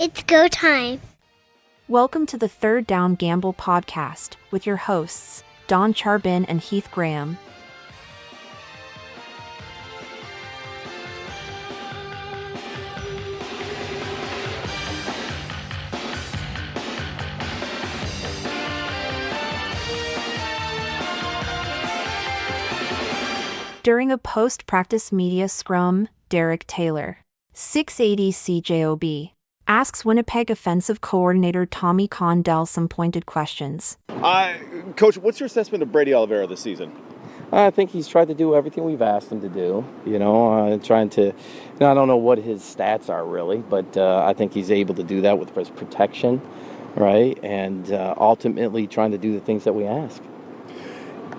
It's go time. Welcome to the Third Down Gamble podcast with your hosts, Don Charbin and Heath Graham. During a post-practice media scrum, Derek Taylor, 680 CJOB, asks Winnipeg offensive coordinator Tommy Condell some pointed questions. Coach, what's your assessment of Brady Oliveira this season? I think he's tried to do everything we've asked him to do, trying to, I don't know what his stats are really, but I think he's able to do that with his protection, right? And ultimately trying to do the things that we ask.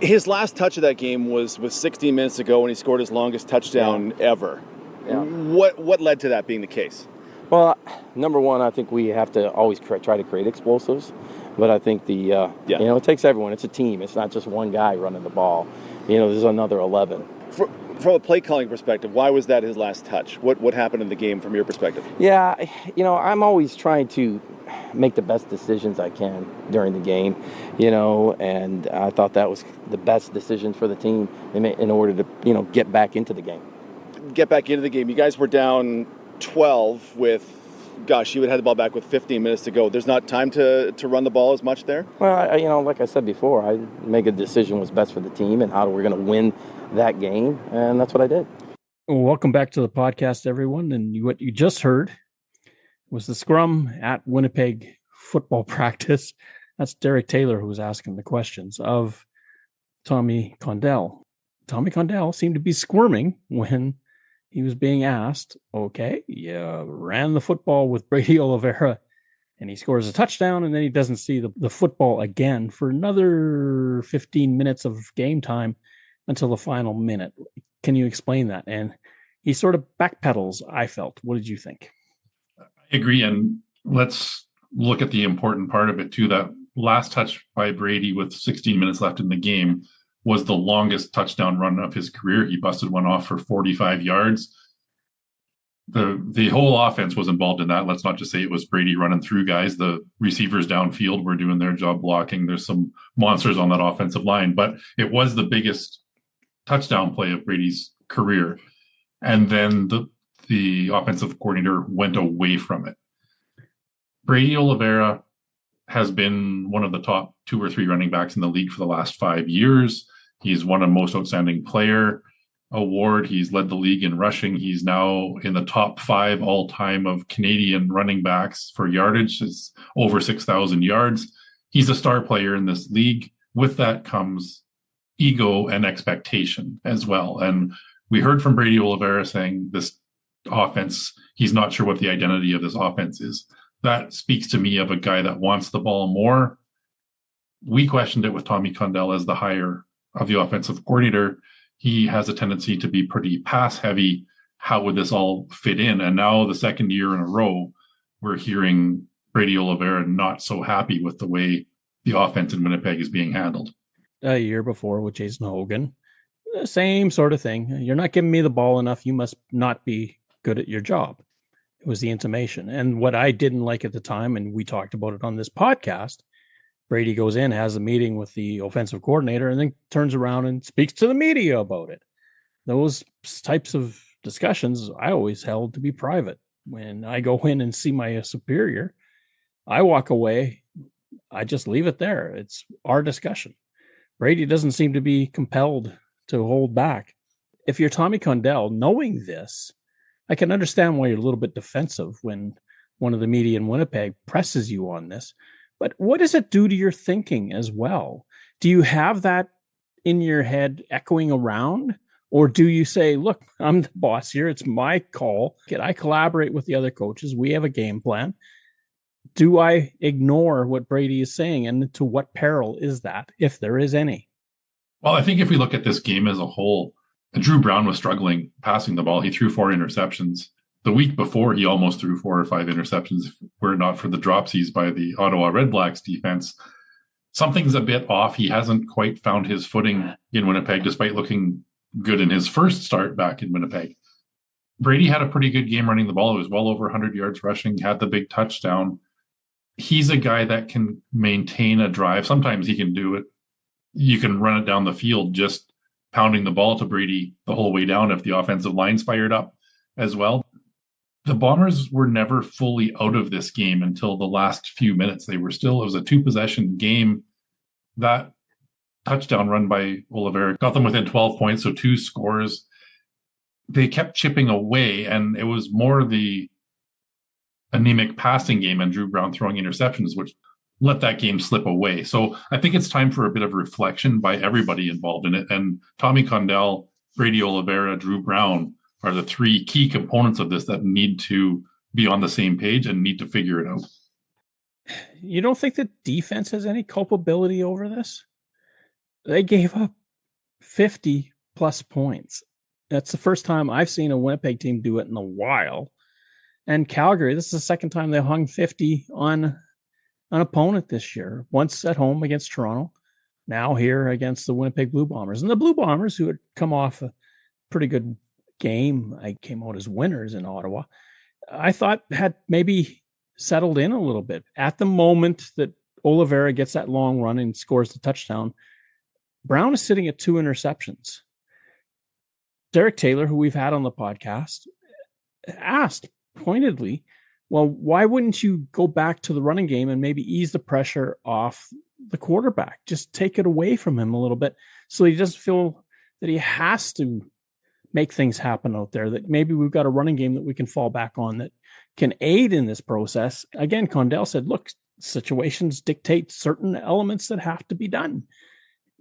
His last touch of that game was 16 minutes ago when he scored his longest touchdown ever. Yeah. What led to that being the case? Well, number one, I think we have to always try to create explosives. But I think it takes everyone. It's a team. It's not just one guy running the ball. There's another 11. From a play calling perspective, why was that his last touch? What happened in the game from your perspective? Yeah, I'm always trying to make the best decisions I can during the game, and I thought that was the best decision for the team in order to, get back into the game. Get back into the game. You guys were down 12 with, you had the ball back with 15 minutes to go. There's not time to run the ball as much there? Well, like I said before, I make a decision was best for the team and how we're going to win that game, and that's what I did. Welcome back to the podcast, everyone. And what you just heard was the scrum at Winnipeg football practice. That's Derek Taylor who was asking the questions of Tommy Condell. Tommy Condell seemed to be squirming when he was being asked, okay, you ran the football with Brady Oliveira and he scores a touchdown and then he doesn't see the football again for another 15 minutes of game time until the final minute. Can you explain that? And he sort of backpedals, I felt. What did you think? I agree. And let's look at the important part of it too. That last touch by Brady with 16 minutes left in the game was the longest touchdown run of his career. He busted one off for 45 yards. The whole offense was involved in that. Let's not just say it was Brady running through guys. The receivers downfield were doing their job blocking. There's some monsters on that offensive line, but it was the biggest touchdown play of Brady's career. And then the offensive coordinator went away from it. Brady Oliveira has been one of the top 2 or 3 running backs in the league for the last 5 years. He's won a most outstanding player award. He's led the league in rushing. He's now in the top 5 all time of Canadian running backs for yardage. It's over 6,000 yards. He's a star player in this league. With that comes ego and expectation as well. And we heard from Brady Oliveira saying this offense, he's not sure what the identity of this offense is. That speaks to me of a guy that wants the ball more. We questioned it with Tommy Condell as the hire of the offensive coordinator. He has a tendency to be pretty pass heavy. How would this all fit in? And now the second year in a row, we're hearing Brady Oliveira not so happy with the way the offense in Winnipeg is being handled. A year before with Jason Hogan, the same sort of thing. You're not giving me the ball enough. You must not be good at your job. It was the intimation. And what I didn't like at the time, and we talked about it on this podcast, Brady goes in, has a meeting with the offensive coordinator, and then turns around and speaks to the media about it. Those types of discussions I always held to be private. When I go in and see my superior, I walk away. I just leave it there. It's our discussion. Brady doesn't seem to be compelled to hold back. If you're Tommy Condell, knowing this, I can understand why you're a little bit defensive when one of the media in Winnipeg presses you on this. But what does it do to your thinking as well? Do you have that in your head echoing around? Or do you say, look, I'm the boss here. It's my call. I collaborate with the other coaches. We have a game plan. Do I ignore what Brady is saying? And to what peril is that, if there is any? Well, I think if we look at this game as a whole, Drew Brown was struggling passing the ball. He threw 4 interceptions. The week before, he almost threw 4 or 5 interceptions, were it not for the dropsies by the Ottawa Redblacks defense. Something's a bit off. He hasn't quite found his footing in Winnipeg, despite looking good in his first start back in Winnipeg. Brady had a pretty good game running the ball. It was well over 100 yards rushing, had the big touchdown. He's a guy that can maintain a drive. Sometimes he can do it. You can run it down the field just pounding the ball to Brady the whole way down if the offensive line's fired up as well. The Bombers were never fully out of this game until the last few minutes. It was a 2-possession game. That touchdown run by Oliveira got them within 12 points, so 2 scores. They kept chipping away, and it was more the anemic passing game and Drew Brown throwing interceptions, which let that game slip away. So I think it's time for a bit of reflection by everybody involved in it. And Tommy Condell, Brady Oliveira, Drew Brown are the 3 key components of this that need to be on the same page and need to figure it out. You don't think the defense has any culpability over this? They gave up 50 plus points. That's the first time I've seen a Winnipeg team do it in a while. And Calgary, this is the second time they hung 50 on an opponent this year. Once at home against Toronto, now here against the Winnipeg Blue Bombers. And the Blue Bombers, who had come off a pretty good game, I came out as winners in Ottawa, I thought had maybe settled in a little bit. At the moment that Oliveira gets that long run and scores the touchdown, Brown is sitting at 2 interceptions. Derek Taylor, who we've had on the podcast, asked pointedly, well, why wouldn't you go back to the running game and maybe ease the pressure off the quarterback? Just take it away from him a little bit so he doesn't feel that he has to make things happen out there, that maybe we've got a running game that we can fall back on that can aid in this process. Again, Condell said, look, situations dictate certain elements that have to be done.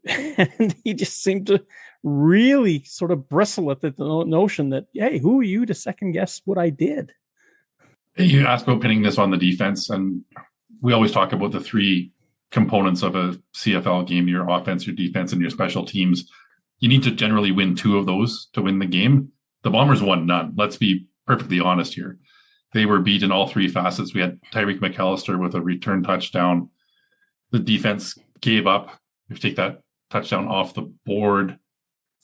And he just seemed to really sort of bristle at the notion that, hey, who are you to second guess what I did? You asked about pinning this on the defense, and we always talk about the 3 components of a CFL game: your offense, your defense, and your special teams. You need to generally win 2 of those to win the game. The Bombers won none. Let's be perfectly honest here. They were beat in all 3 facets. We had Tyreek McAllister with a return touchdown. The defense gave up. If you take that touchdown off the board,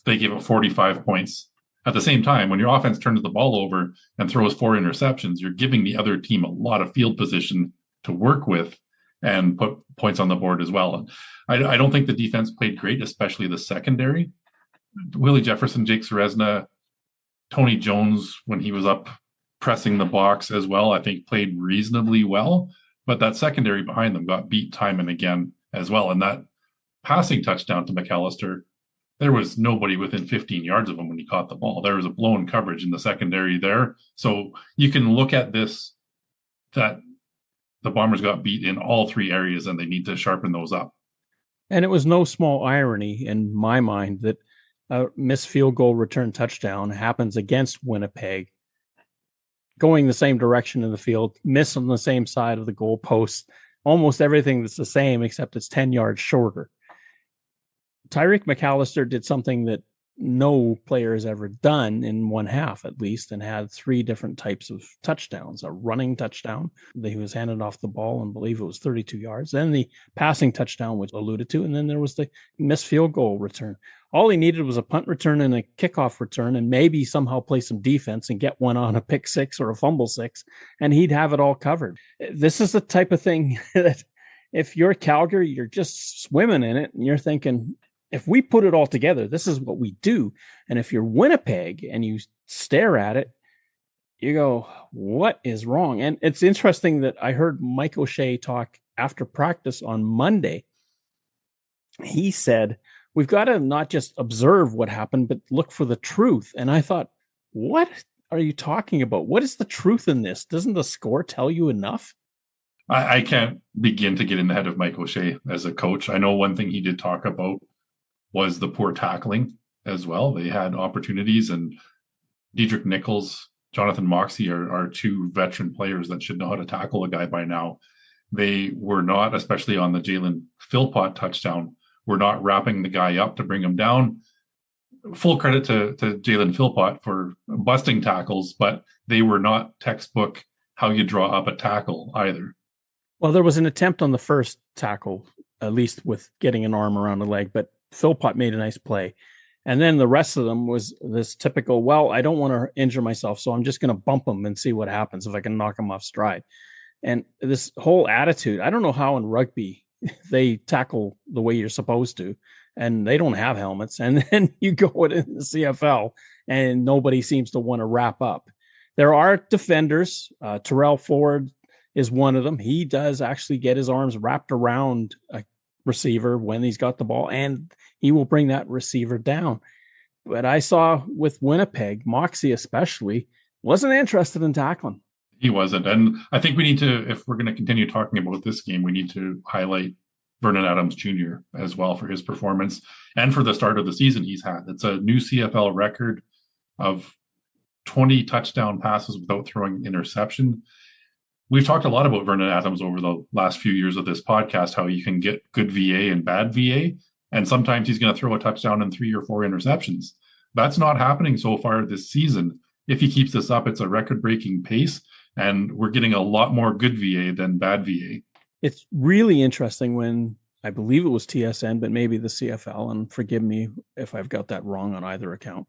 they gave up 45 points. At the same time, when your offense turns the ball over and throws 4 interceptions, you're giving the other team a lot of field position to work with and put points on the board as well. I don't think the defense played great, especially the secondary. Willie Jefferson, Jake Ceresna, Tony Jones, when he was up pressing the box as well, I think played reasonably well. But that secondary behind them got beat time and again as well. And that passing touchdown to McAllister, there was nobody within 15 yards of him when he caught the ball. There was a blown coverage in the secondary there. So you can look at this, that the Bombers got beat in all 3 areas and they need to sharpen those up. And it was no small irony in my mind that a missed field goal return touchdown happens against Winnipeg, going the same direction in the field, miss on the same side of the goalpost, almost everything that's the same except it's 10 yards shorter. Tyreek McAllister did something that no player has ever done in one half, at least, and had 3 different types of touchdowns. A running touchdown, he was handed off the ball and believe it was 32 yards. Then the passing touchdown, which alluded to, and then there was the missed field goal return. All he needed was a punt return and a kickoff return and maybe somehow play some defense and get one on a pick 6 or a fumble 6, and he'd have it all covered. This is the type of thing that if you're Calgary, you're just swimming in it and you're thinking, if we put it all together, this is what we do. And if you're Winnipeg and you stare at it, you go, what is wrong? And it's interesting that I heard Mike O'Shea talk after practice on Monday. He said, we've got to not just observe what happened, but look for the truth. And I thought, what are you talking about? What is the truth in this? Doesn't the score tell you enough? I can't begin to get in the head of Mike O'Shea as a coach. I know one thing he did talk about was the poor tackling as well. They had opportunities, and Diedrich Nichols, Jonathan Moxey are 2 veteran players that should know how to tackle a guy by now. They were not, especially on the Jalen Philpott touchdown, were not wrapping the guy up to bring him down. Full credit to Jalen Philpott for busting tackles, but they were not textbook how you draw up a tackle either. Well, there was an attempt on the first tackle, at least with getting an arm around the leg, but Philpott made a nice play. And then the rest of them was this typical, well, I don't want to injure myself, so I'm just going to bump him and see what happens if I can knock him off stride. And this whole attitude, I don't know how in rugby they tackle the way you're supposed to, and they don't have helmets. And then you go in the CFL and nobody seems to want to wrap up. There are defenders. Terrell Ford is one of them. He does actually get his arms wrapped around a receiver when he's got the ball, and he will bring that receiver down. But I saw with Winnipeg, Moxie especially, wasn't interested in tackling. He wasn't. And I think we need to, if we're going to continue talking about this game, we need to highlight Vernon Adams Jr. as well for his performance and for the start of the season he's had. It's a new CFL record of 20 touchdown passes without throwing interception. We've talked a lot about Vernon Adams over the last few years of this podcast, how you can get good VA and bad VA. And sometimes he's going to throw a touchdown and 3 or 4 interceptions. That's not happening so far this season. If he keeps this up, it's a record-breaking pace, and we're getting a lot more good VA than bad VA. It's really interesting when, I believe it was TSN, but maybe the CFL, and forgive me if I've got that wrong on either account,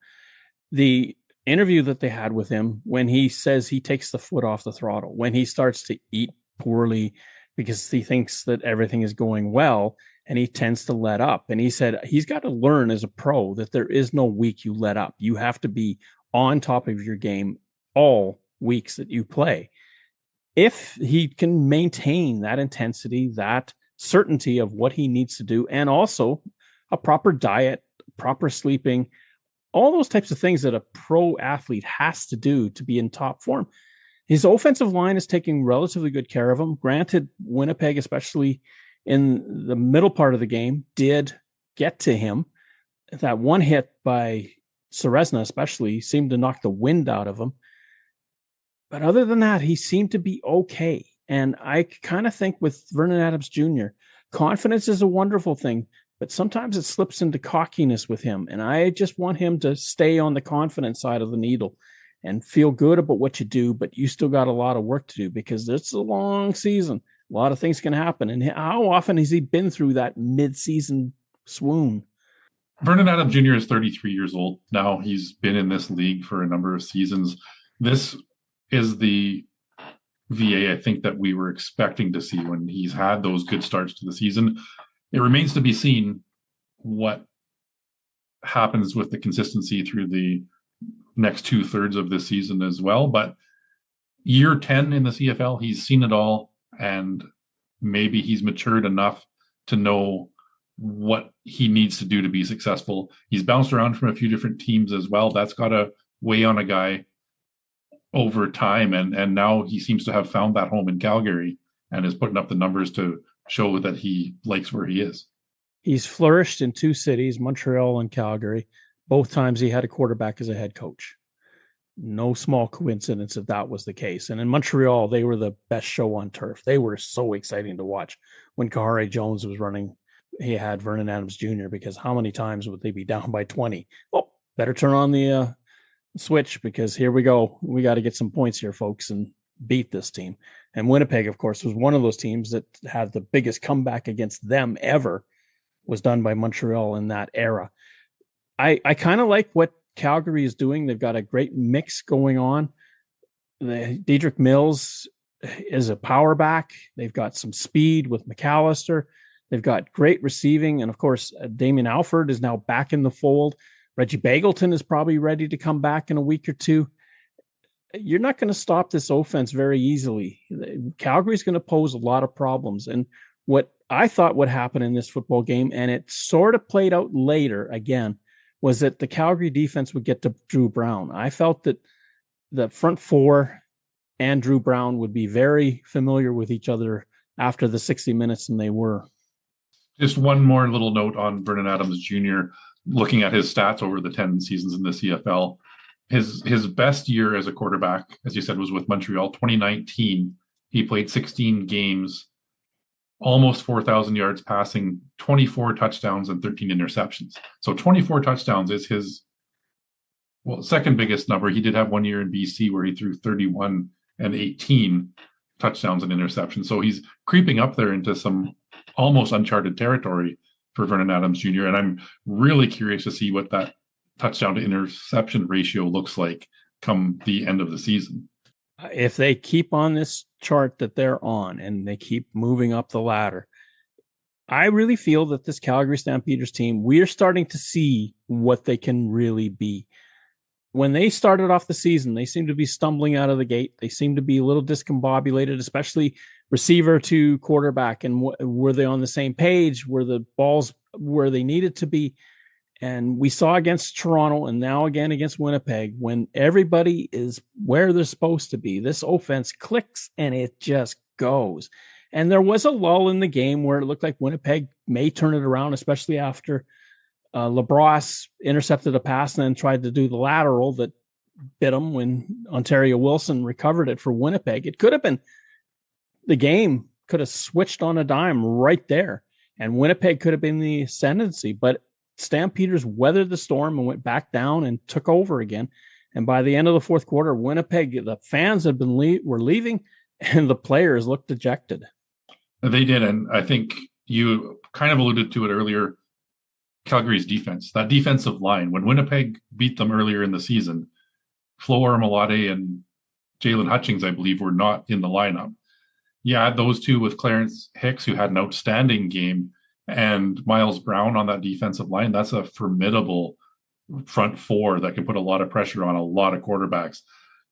the interview that they had with him when he says he takes the foot off the throttle, when he starts to eat poorly because he thinks that everything is going well, and he tends to let up. And he said he's got to learn as a pro that there is no week you let up. You have to be on top of your game all weeks that you play. If he can maintain that intensity, that certainty of what he needs to do, and also a proper diet, proper sleeping, all those types of things that a pro athlete has to do to be in top form. His offensive line is taking relatively good care of him. Granted, Winnipeg, especially in the middle part of the game, did get to him. That one hit by Ceresna especially seemed to knock the wind out of him. But other than that, he seemed to be okay. And I kind of think with Vernon Adams Jr., confidence is a wonderful thing, but sometimes it slips into cockiness with him. And I just want him to stay on the confident side of the needle and feel good about what you do, but you still got a lot of work to do because it's a long season. A lot of things can happen. And how often has he been through that mid-season swoon? Vernon Adams Jr. is 33 years old now. He's been in this league for a number of seasons. This is the VA, I think, that we were expecting to see when he's had those good starts to the season. It remains to be seen what happens with the consistency through the next 2/3 of this season as well. But year 10 in the CFL, he's seen it all, and maybe he's matured enough to know what he needs to do to be successful. He's bounced around from a few different teams as well. That's got to weigh on a guy over time, and now he seems to have found that home in Calgary and is putting up the numbers to show that he likes where he is. He's flourished in 2 cities, Montreal and Calgary. Both times he had a quarterback as a head coach. No small coincidence that was the case. And in Montreal, they were the best show on turf. They were so exciting to watch. When Kahari Jones was running, he had Vernon Adams Jr., because how many times would they be down by 20? Oh, better turn on the switch, because here we go. We got to get some points here, folks, and beat this team. And Winnipeg, of course, was one of those teams that had the biggest comeback against them ever, was done by Montreal in that era. I kind of like what Calgary is doing. They've got a great mix going on. Dedrick Mills is a power back. They've got some speed with McAllister. They've got great receiving. And of course, Damien Alford is now back in the fold. Reggie Bagleton is probably ready to come back in a week or two. You're not going to stop this offense very easily. Calgary's going to pose a lot of problems. And what I thought would happen in this football game, and it sort of played out later again, was that the Calgary defense would get to Drew Brown. I felt that the front four and Drew Brown would be very familiar with each other after the 60 minutes, and they were. Just one more little note on Vernon Adams Jr., looking at his stats over the 10 seasons in the CFL. His best year as a quarterback, as you said, was with Montreal. 2019, he played 16 games, almost 4,000 yards passing, 24 touchdowns and 13 interceptions. So 24 touchdowns is his second biggest number. He did have 1 year in BC where he threw 31 and 18 touchdowns and interceptions. So he's creeping up there into some almost uncharted territory for Vernon Adams Jr. And I'm really curious to see what that touchdown to interception ratio looks like come the end of the season. If they keep on this chart that they're on and they keep moving up the ladder, I really feel that this Calgary Stampeders team, we're starting to see what they can really be. When they started off the season, they seemed to be stumbling out of the gate. They seemed to be a little discombobulated, especially receiver to quarterback. And were they on the same page? Were the balls where they needed to be? And we saw against Toronto and now again against Winnipeg, when everybody is where they're supposed to be, this offense clicks and it just goes. And there was a lull in the game where it looked like Winnipeg may turn it around, especially after LeBras intercepted a pass and then tried to do the lateral that bit him when Ontario Wilson recovered it for Winnipeg. It could have been, the game could have switched on a dime right there, and Winnipeg could have been the ascendancy, but Stampeders weathered the storm and went back down and took over again. And by the end of the fourth quarter, Winnipeg, the fans had been were leaving, and the players looked dejected. They did, and I think you kind of alluded to it earlier. Calgary's defense, that defensive line, when Winnipeg beat them earlier in the season, Flo Armalade and Jalen Hutchings, I believe, were not in the lineup. You add those two with Clarence Hicks, who had an outstanding game, and Miles Brown on that defensive line. That's a formidable front four that can put a lot of pressure on a lot of quarterbacks.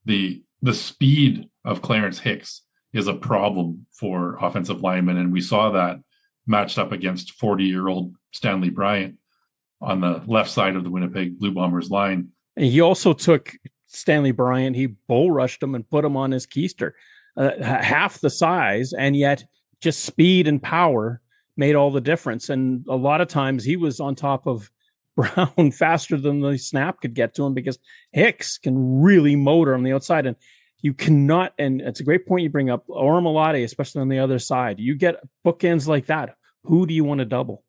The speed of Clarence Hicks is a problem for offensive linemen, and we saw that matched up against 40-year-old Stanley Bryant on the left side of the Winnipeg Blue Bombers line. And he also took Stanley Bryant, he bull rushed him and put him on his keister. Half the size, and yet just speed and power made all the difference. And a lot of times he was on top of Brown faster than the snap could get to him, because Hicks can really motor on the outside. And you cannot, and it's a great point you bring up, Armalade, especially on the other side. You get bookends like that. Who do you want to double?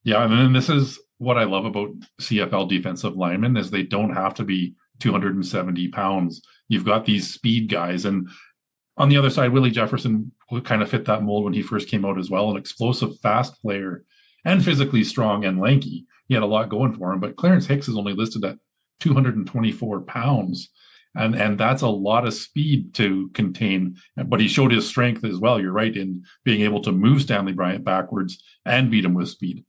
Yeah, and then this is what I love about CFL defensive linemen, is they don't have to be 270 pounds. You've got these speed guys. And on the other side, Willie Jefferson kind of fit that mold when he first came out as well. An explosive, fast player and physically strong and lanky. He had a lot going for him. But Clarence Hicks is only listed at 224 pounds. And that's a lot of speed to contain. But he showed his strength as well, you're right, in being able to move Stanley Bryant backwards and beat him with speed.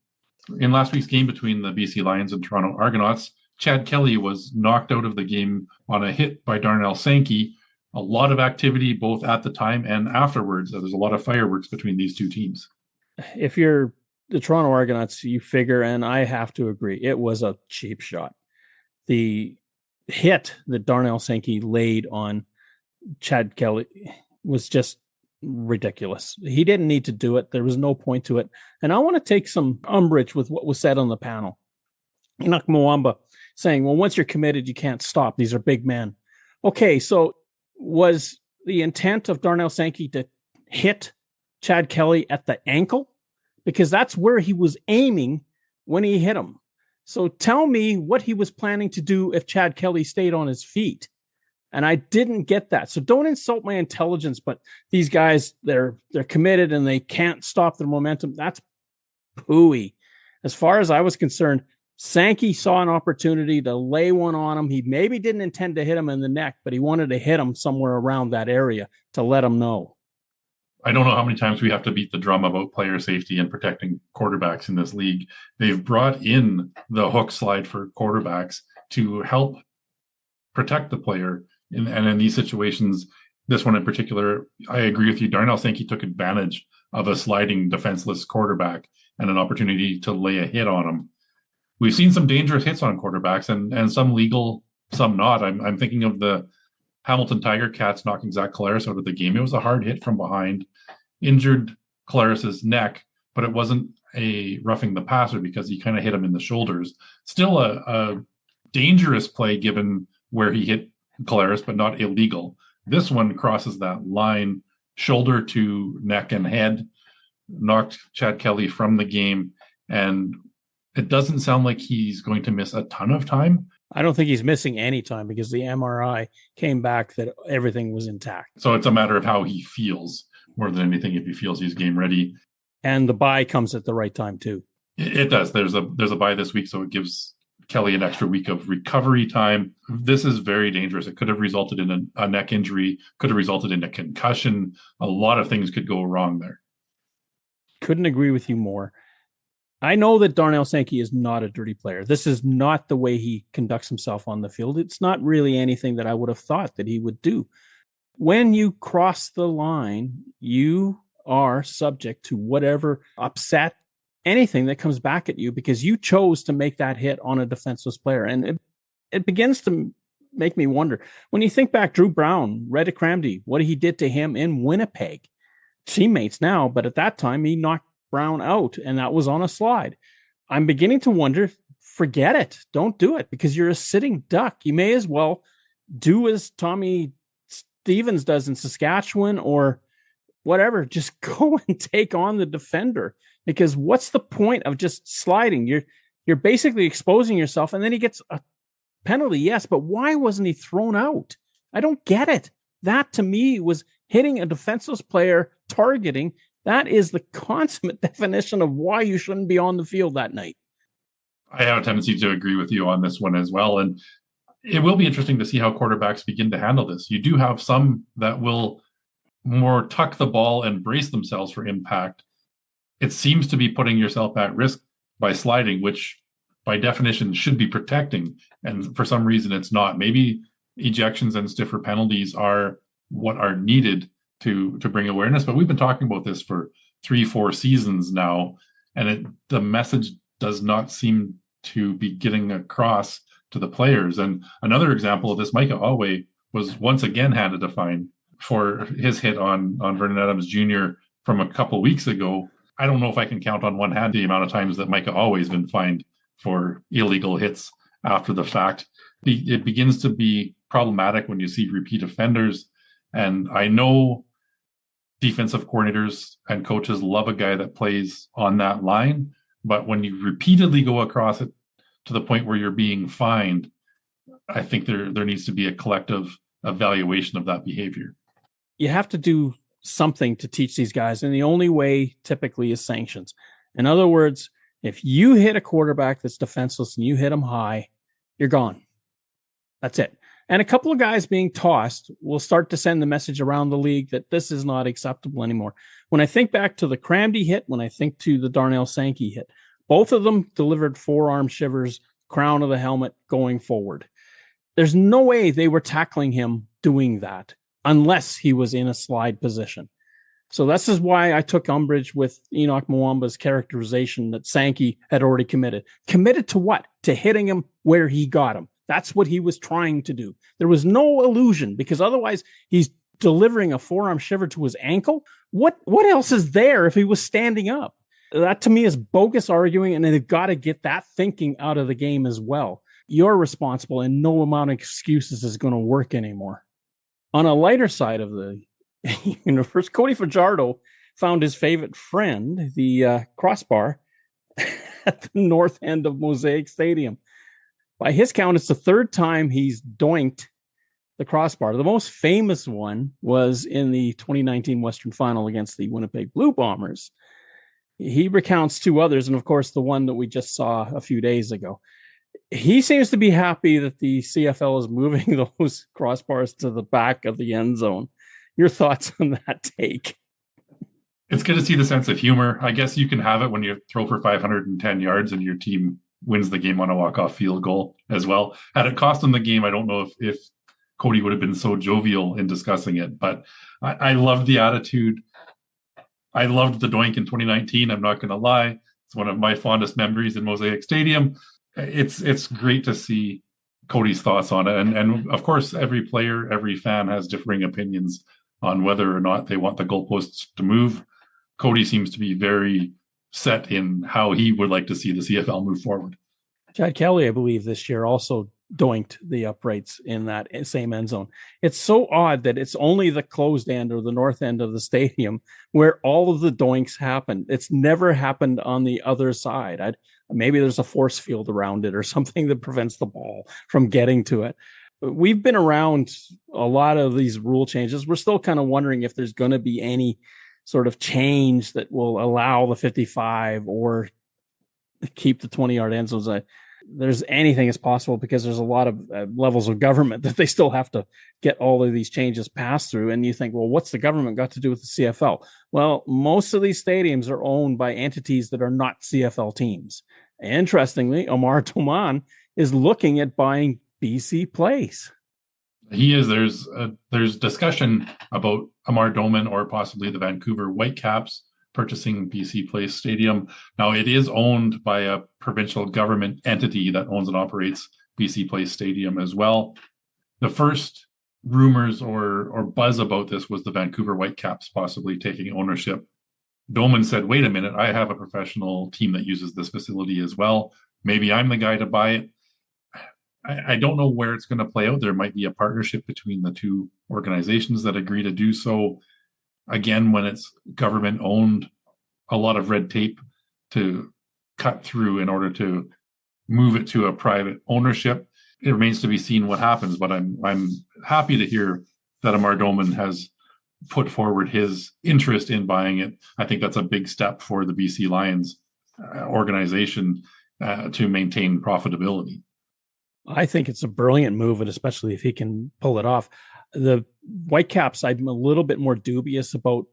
In last week's game between the BC Lions and Toronto Argonauts, Chad Kelly was knocked out of the game on a hit by Darnell Sankey. A lot of activity both at the time and afterwards. There's a lot of fireworks between these two teams. If you're the Toronto Argonauts, you figure, and I have to agree, it was a cheap shot. The hit that Darnell Sankey laid on Chad Kelly was just ridiculous. He didn't need to do it. There was no point to it. And I want to take some umbrage with what was said on the panel. Enoch Mwamba saying, well, once you're committed, you can't stop. These are big men. Okay, so was the intent of Darnell Sankey to hit Chad Kelly at the ankle? Because that's where he was aiming when he hit him. So tell me what he was planning to do if Chad Kelly stayed on his feet. And I didn't get that. So don't insult my intelligence, but these guys, they're committed and they can't stop their momentum. That's pooey. As far as I was concerned, Sankey saw an opportunity to lay one on him. He maybe didn't intend to hit him in the neck, but he wanted to hit him somewhere around that area to let him know. I don't know how many times we have to beat the drum about player safety and protecting quarterbacks in this league. They've brought in the hook slide for quarterbacks to help protect the player. And in these situations, this one in particular, I agree with you. Darnell Sankey took advantage of a sliding defenseless quarterback and an opportunity to lay a hit on him. We've seen some dangerous hits on quarterbacks, and some legal, some not. I'm thinking of the Hamilton Tiger Cats knocking Zach Collaros out of the game. It was a hard hit from behind, injured Collaros' neck, but it wasn't a roughing the passer because he kind of hit him in the shoulders. Still a dangerous play given where he hit Collaros, but not illegal. This one crosses that line, shoulder to neck and head, knocked Chad Kelly from the game, and it doesn't sound like he's going to miss a ton of time. I don't think he's missing any time because the MRI came back that everything was intact. So it's a matter of how he feels more than anything, if he feels he's game ready. And the bye comes at the right time too. It does. There's a bye this week, so it gives Kelly an extra week of recovery time. This is very dangerous. It could have resulted in a neck injury, could have resulted in a concussion. A lot of things could go wrong there. Couldn't agree with you more. I know that Darnell Sankey is not a dirty player. This is not the way he conducts himself on the field. It's not really anything that I would have thought that he would do. When you cross the line, you are subject to whatever upset, anything that comes back at you because you chose to make that hit on a defenseless player. And it begins to make me wonder. When you think back, Drew Brown, Reddick Cramdy, what he did to him in Winnipeg, teammates now, but at that time he knocked Brown out, and that was on a slide. I'm beginning to wonder, forget it. Don't do it because you're a sitting duck. You may as well do as Tommy Stevens does in Saskatchewan or whatever. Just go and take on the defender because what's the point of just sliding? You're basically exposing yourself, and then he gets a penalty, yes, but why wasn't he thrown out? I don't get it. That to me was hitting a defenseless player, targeting. That is the consummate definition of why you shouldn't be on the field that night. I have a tendency to agree with you on this one as well. And it will be interesting to see how quarterbacks begin to handle this. You do have some that will more tuck the ball and brace themselves for impact. It seems to be putting yourself at risk by sliding, which by definition should be protecting. And for some reason, it's not. Maybe ejections and stiffer penalties are what are needed to bring awareness. But we've been talking about this for 3-4 seasons now, and the message does not seem to be getting across to the players. And another example of this, Micah Alway was once again handed a fine for his hit on Vernon Adams Jr. from a couple weeks ago. I don't know if I can count on one hand the amount of times that Micah Alway's been fined for illegal hits after the fact. It begins to be problematic when you see repeat offenders. And I know defensive coordinators and coaches love a guy that plays on that line. But when you repeatedly go across it to the point where you're being fined, I think there needs to be a collective evaluation of that behavior. You have to do something to teach these guys. And the only way typically is sanctions. In other words, if you hit a quarterback that's defenseless and you hit him high, you're gone. That's it. And a couple of guys being tossed will start to send the message around the league that this is not acceptable anymore. When I think back to the Cramdy hit, when I think to the Darnell Sankey hit, both of them delivered forearm shivers, crown of the helmet going forward. There's no way they were tackling him doing that unless he was in a slide position. So this is why I took umbrage with Enoch Mwamba's characterization that Sankey had already committed. Committed to what? To hitting him where he got him. That's what he was trying to do. There was no illusion because otherwise he's delivering a forearm shiver to his ankle. What else is there if he was standing up? That to me is bogus arguing, and they've got to get that thinking out of the game as well. You're responsible, and no amount of excuses is going to work anymore. On a lighter side of the universe, Cody Fajardo found his favorite friend, the crossbar, at the north end of Mosaic Stadium. By his count, it's the third time he's doinked the crossbar. The most famous one was in the 2019 Western Final against the Winnipeg Blue Bombers. He recounts two others, and of course, the one that we just saw a few days ago. He seems to be happy that the CFL is moving those crossbars to the back of the end zone. Your thoughts on that take? It's good to see the sense of humor. I guess you can have it when you throw for 510 yards and your team wins the game on a walk-off field goal as well. Had it cost him the game, I don't know if Cody would have been so jovial in discussing it, but I loved the attitude. I loved the doink in 2019. I'm not going to lie. It's one of my fondest memories in Mosaic Stadium. It's great to see Cody's thoughts on it. And of course, every player, every fan has differing opinions on whether or not they want the goalposts to move. Cody seems to be very set in how he would like to see the CFL move forward. Chad Kelly, I believe, this year also doinked the uprights in that same end zone. It's so odd that it's only the closed end or the north end of the stadium where all of the doinks happen. It's never happened on the other side. Maybe there's a force field around it or something that prevents the ball from getting to it. We've been around a lot of these rule changes. We're still kind of wondering if there's going to be any sort of change that will allow the 55 or keep the 20-yard end zones. there's anything is possible because there's a lot of levels of government that they still have to get all of these changes passed through. And you think, well, what's the government got to do with the CFL? Well, most of these stadiums are owned by entities that are not CFL teams. Interestingly, Omar Toman is looking at buying BC Place. He is. There's discussion about Amar Doman or possibly the Vancouver Whitecaps purchasing BC Place Stadium. Now, it is owned by a provincial government entity that owns and operates BC Place Stadium as well. The first rumors or buzz about this was the Vancouver Whitecaps possibly taking ownership. Doman said, wait a minute, I have a professional team that uses this facility as well. Maybe I'm the guy to buy it. I don't know where it's going to play out. There might be a partnership between the two organizations that agree to do so. Again, when it's government owned, a lot of red tape to cut through in order to move it to a private ownership. It remains to be seen what happens, but I'm happy to hear that Amar Doman has put forward his interest in buying it. I think that's a big step for the BC Lions organization to maintain profitability. I think it's a brilliant move, and especially if he can pull it off. The Whitecaps, I'm a little bit more dubious about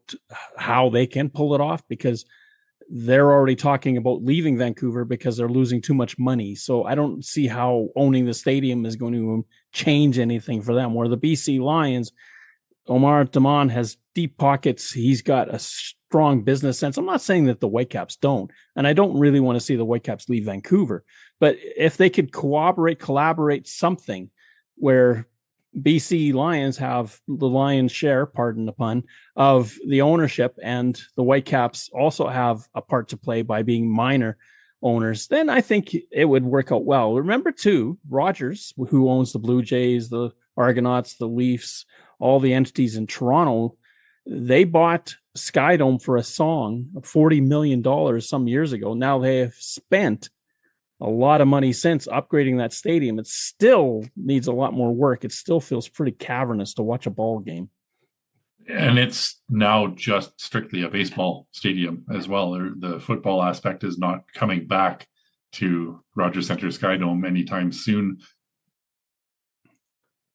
how they can pull it off because they're already talking about leaving Vancouver because they're losing too much money. So I don't see how owning the stadium is going to change anything for them. Where the BC Lions, Omar Daman has deep pockets. He's got a strong business sense. I'm not saying that the Whitecaps don't, and I don't really want to see the Whitecaps leave Vancouver. But if they could collaborate something where BC Lions have the lion's share, pardon the pun, of the ownership, and the Whitecaps also have a part to play by being minor owners, then I think it would work out well. Remember, too, Rogers, who owns the Blue Jays, the Argonauts, the Leafs, all the entities in Toronto, they bought Skydome for a song of $40 million some years ago. Now they have spent a lot of money since upgrading that stadium. It still needs a lot more work. It still feels pretty cavernous to watch a ball game. And it's now just strictly a baseball stadium as well. The football aspect is not coming back to Rogers Centre Skydome anytime soon.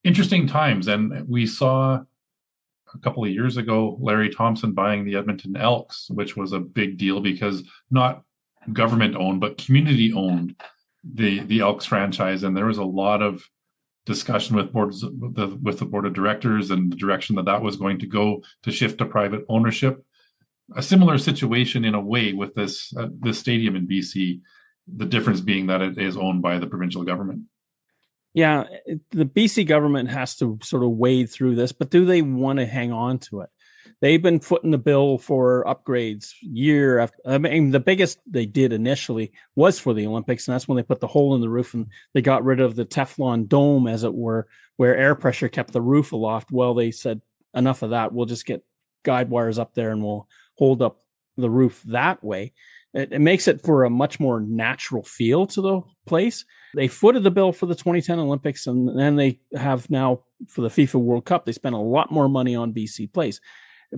Interesting times. And we saw a couple of years ago, Larry Thompson buying the Edmonton Elks, which was a big deal because not government owned, but community owned the Elks franchise. And there was a lot of discussion with the board of directors and the direction that was going to go to shift to private ownership. A similar situation in a way with this stadium in BC, the difference being that it is owned by the provincial government. Yeah, the BC government has to sort of wade through this, but do they want to hang on to it? They've been footing the bill for upgrades year after. I mean, the biggest they did initially was for the Olympics, and that's when they put the hole in the roof and they got rid of the Teflon dome, as it were, where air pressure kept the roof aloft. Well, they said, enough of that. We'll just get guide wires up there and we'll hold up the roof that way. It makes it for a much more natural feel to the place. They footed the bill for the 2010 Olympics, and then they have now for the FIFA World Cup. They spent a lot more money on BC Place.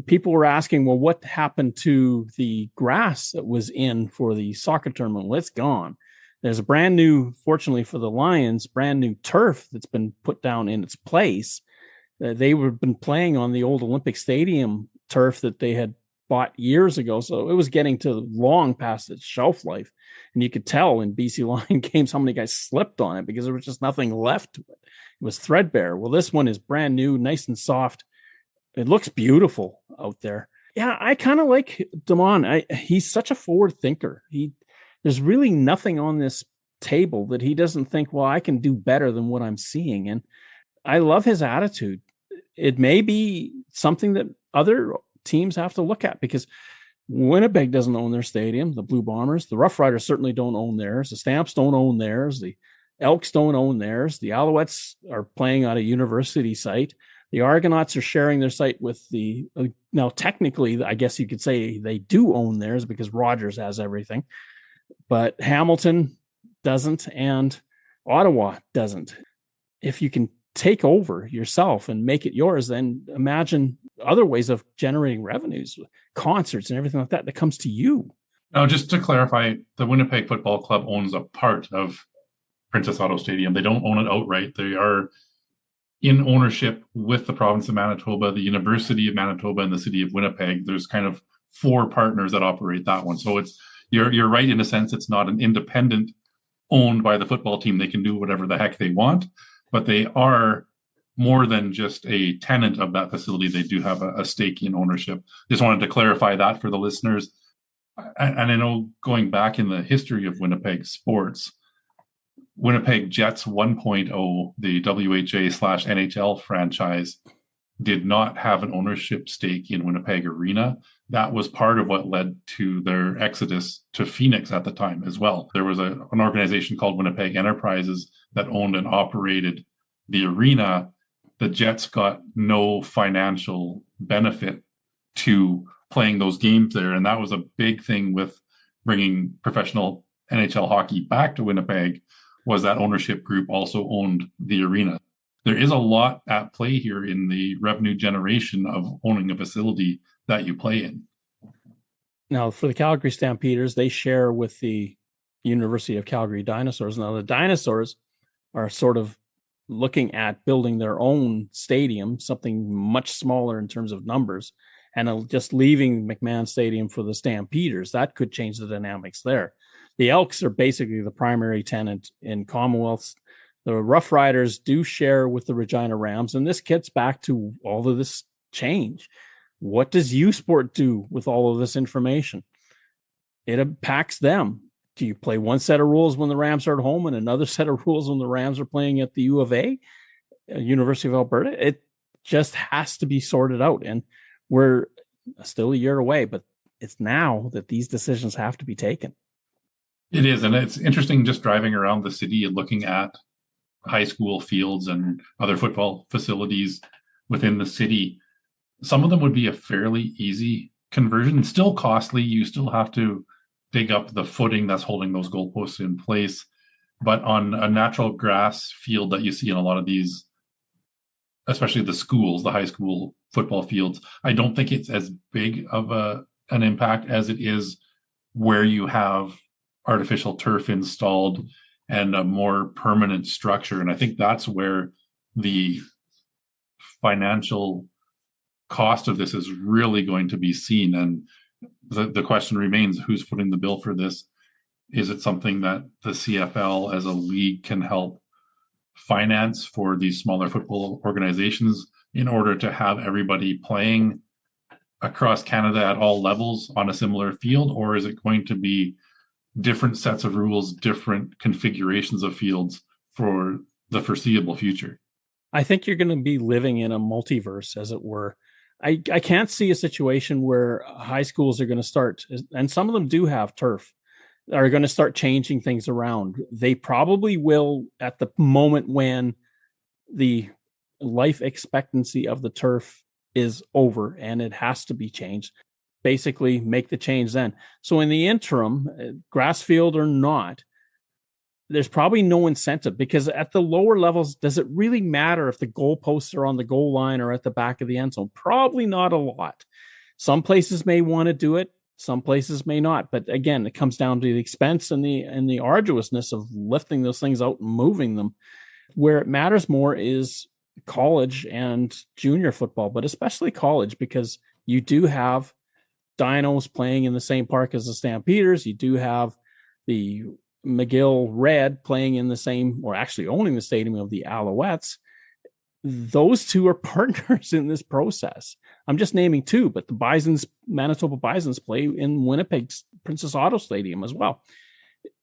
People were asking, well, what happened to the grass that was in for the soccer tournament? Well, it's gone. There's a brand new, fortunately for the Lions, brand new turf that's been put down in its place. They were been playing on the old Olympic Stadium turf that they had bought years ago. So it was getting to long past its shelf life. And you could tell in BC Lion games how many guys slipped on it because there was just nothing left to it. It was threadbare. Well, this one is brand new, nice and soft. It looks beautiful out there. Yeah, I kind of like Damon. He's such a forward thinker. There's really nothing on this table that he doesn't think, well, I can do better than what I'm seeing. And I love his attitude. It may be something that other teams have to look at because Winnipeg doesn't own their stadium. The Blue Bombers, the Roughriders certainly don't own theirs. The Stamps don't own theirs. The Elks don't own theirs. The Alouettes are playing on a university site. The Argonauts are sharing their site with now technically, I guess you could say they do own theirs because Rogers has everything, but Hamilton doesn't and Ottawa doesn't. If you can take over yourself and make it yours, then imagine other ways of generating revenues, concerts and everything like that comes to you. Now, just to clarify, the Winnipeg Football Club owns a part of Princess Auto Stadium. They don't own it outright. They are in ownership with the province of Manitoba, the University of Manitoba, and the city of Winnipeg. There's kind of 4 partners that operate that one. So you're right in a sense. It's not an independent owned by the football team. They can do whatever the heck they want, but they are more than just a tenant of that facility. They do have a stake in ownership. Just wanted to clarify that for the listeners. And I know going back in the history of Winnipeg sports, Winnipeg Jets 1.0, the WHA/NHL franchise, did not have an ownership stake in Winnipeg Arena. That was part of what led to their exodus to Phoenix at the time as well. There was an organization called Winnipeg Enterprises that owned and operated the arena. The Jets got no financial benefit to playing those games there. And that was a big thing with bringing professional NHL hockey back to Winnipeg, was that ownership group also owned the arena. There is a lot at play here in the revenue generation of owning a facility that you play in. Now, for the Calgary Stampeders, they share with the University of Calgary Dinosaurs. Now, the Dinosaurs are sort of looking at building their own stadium, something much smaller in terms of numbers, and just leaving McMahon Stadium for the Stampeders. That could change the dynamics there. The Elks are basically the primary tenant in Commonwealth. The Roughriders do share with the Regina Rams, and this gets back to all of this change. What does U-Sport do with all of this information? It impacts them. Do you play one set of rules when the Rams are at home and another set of rules when the Rams are playing at the U of A, University of Alberta? It just has to be sorted out, and we're still a year away, but it's now that these decisions have to be taken. It is, and it's interesting just driving around the city and looking at high school fields and other football facilities within the city. Some of them would be a fairly easy conversion, still costly. You still have to dig up the footing that's holding those goalposts in place. But on a natural grass field that you see in a lot of these, especially the schools, the high school football fields, I don't think it's as big of an impact as it is where you have artificial turf installed and a more permanent structure. And I think that's where the financial cost of this is really going to be seen. And the question remains, who's footing the bill for this? Is it something that the CFL as a league can help finance for these smaller football organizations in order to have everybody playing across Canada at all levels on a similar field? Or is it going to be different sets of rules, different configurations of fields for the foreseeable future? I think you're going to be living in a multiverse, as it were. I can't see a situation where high schools are going to start, and some of them do have turf, are going to start changing things around. They probably will at the moment when the life expectancy of the turf is over and it has to be changed. Basically make the change then. So in the interim, grass field or not, there's probably no incentive, because at the lower levels, does it really matter if the goalposts are on the goal line or at the back of the end zone? Probably not a lot. Some places may want to do it. Some places may not. But again, it comes down to the expense and the arduousness of lifting those things out and moving them. Where it matters more is college and junior football, but especially college, because you do have Dinos playing in the same park as the Stampeders. You do have the McGill Red playing in the same, or actually owning the stadium of the Alouettes. Those two are partners in this process. I'm just naming two, but the Bisons, Manitoba Bisons, play in Winnipeg's Princess Auto Stadium as well.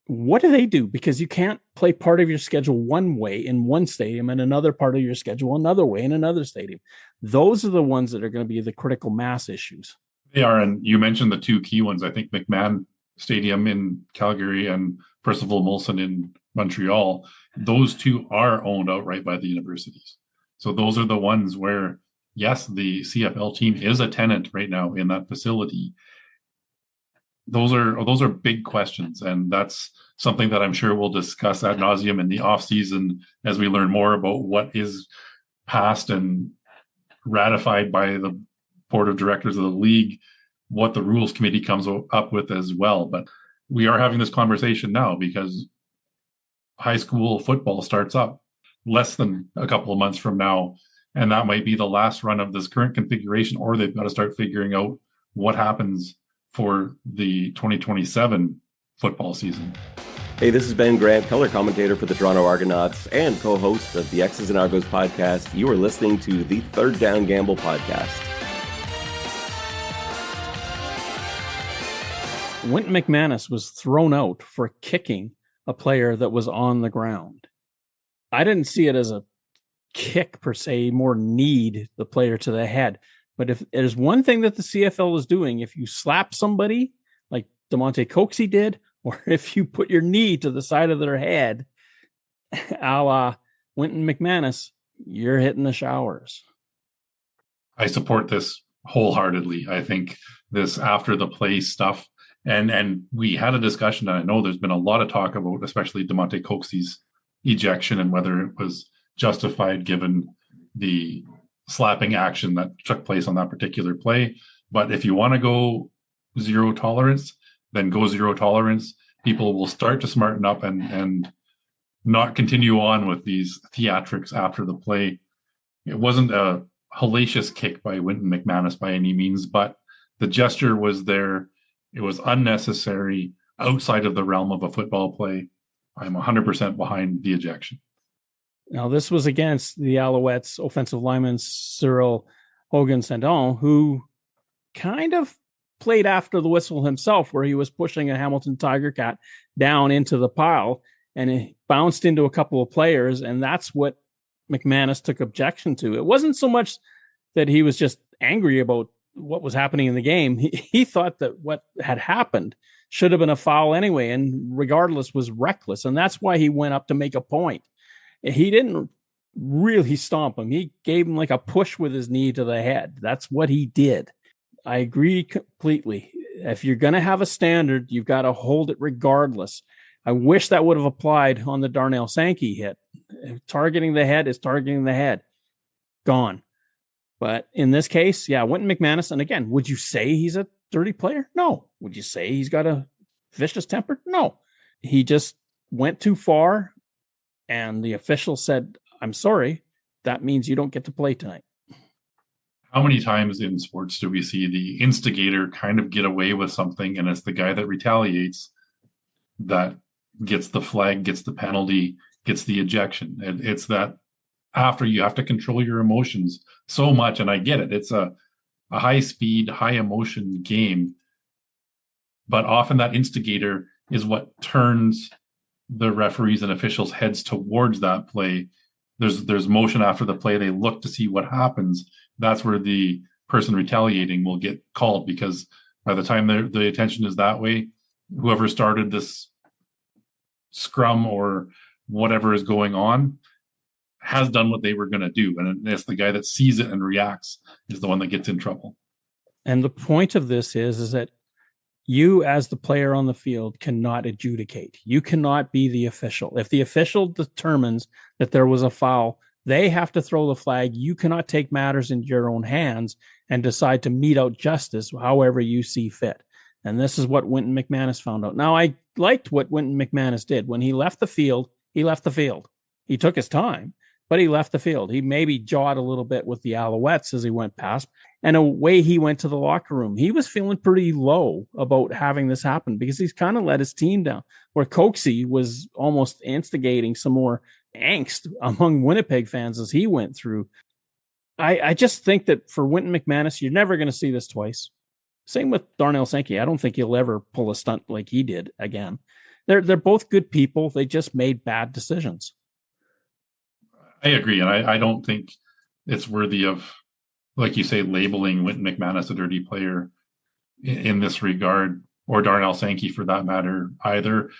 What do they do? Because you can't play part of your schedule one way in one stadium and another part of your schedule another way in another stadium. Those are the ones that are going to be the critical mass issues. They are, and you mentioned the two key ones. I think McMahon Stadium in Calgary and Percival Molson in Montreal, those two are owned outright by the universities. So those are the ones where, yes, the CFL team is a tenant right now in that facility. Those are big questions, and that's something that I'm sure we'll discuss ad nauseum in the off season as we learn more about what is passed and ratified by the board of directors of the league, what the rules committee comes up with as well. But we are having this conversation now because high school football starts up less than a couple of months from now. And that might be the last run of this current configuration, or they've got to start figuring out what happens for the 2027 football season. Hey, this is Ben Grant, color commentator for the Toronto Argonauts and co-host of the X's and Argos podcast. You are listening to the Third Down Gamble podcast. Winton McManus was thrown out for kicking a player that was on the ground. I didn't see it as a kick per se, more kneed the player to the head. But if there's one thing that the CFL is doing, if you slap somebody like DeMonte Coxey did, or if you put your knee to the side of their head, a la Winton McManus, you're hitting the showers. I support this wholeheartedly. I think this after the play stuff, and we had a discussion, and I know there's been a lot of talk about, especially DeMonte Coxey's ejection and whether it was justified given the slapping action that took place on that particular play. But if you want to go zero tolerance, then go zero tolerance. People will start to smarten up and not continue on with these theatrics after the play. It wasn't a hellacious kick by Winton McManus by any means, but the gesture was there. It was unnecessary, outside of the realm of a football play. I'm 100% behind the ejection. Now, this was against the Alouettes offensive lineman Cyril Hogan-Sandon, who kind of played after the whistle himself, where he was pushing a Hamilton Tiger Cat down into the pile, and it bounced into a couple of players, and that's what McManus took objection to. It wasn't so much that he was just angry about what was happening in the game. He thought that what had happened should have been a foul anyway, and regardless was reckless, and that's why he went up to make a point. He didn't really stomp him. He gave him like a push with his knee to the head. That's what he did. I agree completely. If you're going to have a standard, you've got to hold it regardless. I wish that would have applied on the Darnell Sankey hit. Targeting the head is targeting the head. Gone. But in this case, yeah, Winton McManus. And again, would you say he's a dirty player? No. Would you say he's got a vicious temper? No. He just went too far, and the official said, I'm sorry. That means you don't get to play tonight. How many times in sports do we see the instigator kind of get away with something, and it's the guy that retaliates that gets the flag, gets the penalty, gets the ejection? It's that after you have to control your emotions so much, and I get it. It's a high-speed, high-emotion game, but often that instigator is what turns the referees and officials' heads towards that play. There's motion after the play. They look to see what happens. That's where the person retaliating will get called, because by the time the attention is that way, whoever started this scrum or whatever is going on has done what they were going to do. And it's the guy that sees it and reacts is the one that gets in trouble. And the point of this is that you, as the player on the field, cannot adjudicate. You cannot be the official. If the official determines that there was a foul, they have to throw the flag. You cannot take matters into your own hands and decide to mete out justice however you see fit. And this is what Winton McManus found out. Now, I liked what Winton McManus did. When he left the field, he left the field. He took his time, but he left the field. He maybe jawed a little bit with the Alouettes as he went past. And away he went to the locker room. He was feeling pretty low about having this happen because he's kind of let his team down, where Coxey was almost instigating some more angst among Winnipeg fans as he went through. I just think that for Winton McManus, you're never going to see this twice. Same with Darnell Sankey. I don't think he'll ever pull a stunt like he did again. They're both good people. They just made bad decisions. I agree. And I don't think it's worthy of, like you say, labeling Winton McManus a dirty player in this regard, or Darnell Sankey for that matter either.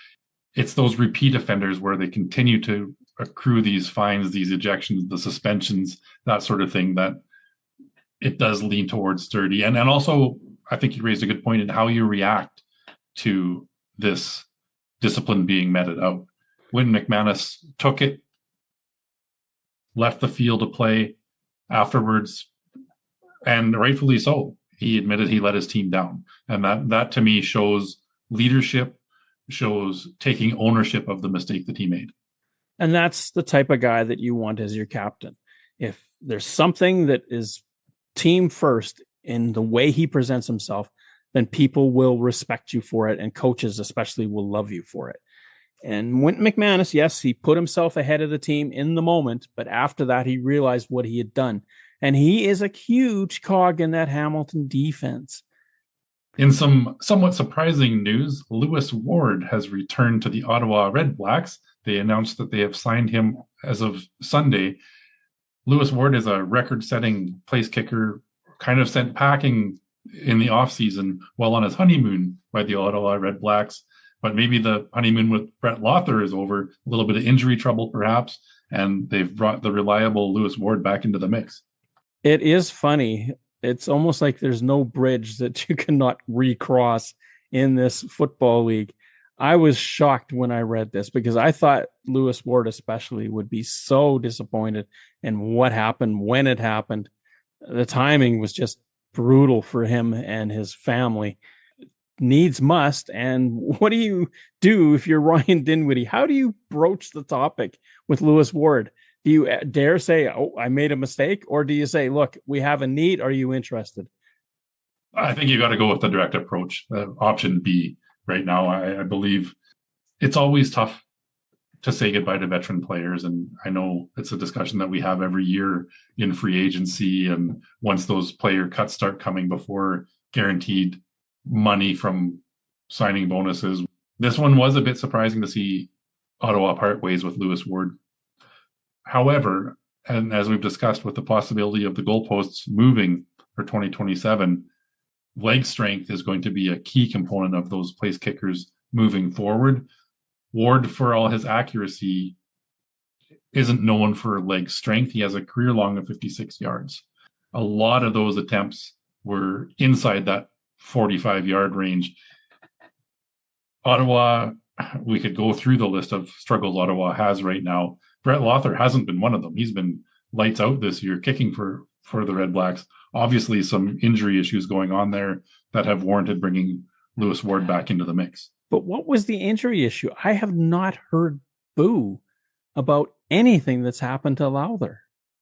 It's those repeat offenders where they continue to accrue these fines, these ejections, the suspensions, that sort of thing, that it does lean towards dirty. And also, I think you raised a good point in how you react to this discipline being meted out. Winton McManus took it, left the field to play afterwards, and rightfully so. He admitted he let his team down. And that to me shows leadership, shows taking ownership of the mistake that he made. And that's the type of guy that you want as your captain. If there's something that is team first in the way he presents himself, then people will respect you for it, and coaches especially will love you for it. And Winton McManus, yes, he put himself ahead of the team in the moment, but after that, he realized what he had done. And he is a huge cog in that Hamilton defense. In some somewhat surprising news, Lewis Ward has returned to the Ottawa Red Blacks. They announced that they have signed him as of Sunday. Lewis Ward is a record-setting place kicker, kind of sent packing in the offseason while on his honeymoon by the Ottawa Red Blacks. But maybe the honeymoon with Brett Lothar is over, a little bit of injury trouble perhaps, and they've brought the reliable Lewis Ward back into the mix. It is funny. It's almost like there's no bridge that you cannot recross in this football league. I was shocked when I read this because I thought Lewis Ward especially would be so disappointed in what happened when it happened. The timing was just brutal for him and his family. Needs must. And what do you do if you're Ryan Dinwiddie? How do you broach the topic with Lewis Ward? Do you dare say, oh, I made a mistake? Or do you say, look, we have a need. Are you interested? I think you got to go with the direct approach, option B right now. I believe it's always tough to say goodbye to veteran players. And I know it's a discussion that we have every year in free agency. And once those player cuts start coming before guaranteed money from signing bonuses, this one was a bit surprising to see Ottawa part ways with Lewis Ward. However, and as we've discussed with the possibility of the goalposts moving for 2027, leg strength is going to be a key component of those place kickers moving forward. Ward, for all his accuracy, isn't known for leg strength. He has a career long of 56 yards. A lot of those attempts were inside that 45-yard range. Ottawa, we could go through the list of struggles Ottawa has right now. Brett Lothar hasn't been one of them. He's been lights out this year, kicking for the Red Blacks. Obviously, some injury issues going on there that have warranted bringing Lewis Ward back into the mix. But what was the injury issue? I have not heard boo about anything that's happened to Lowther.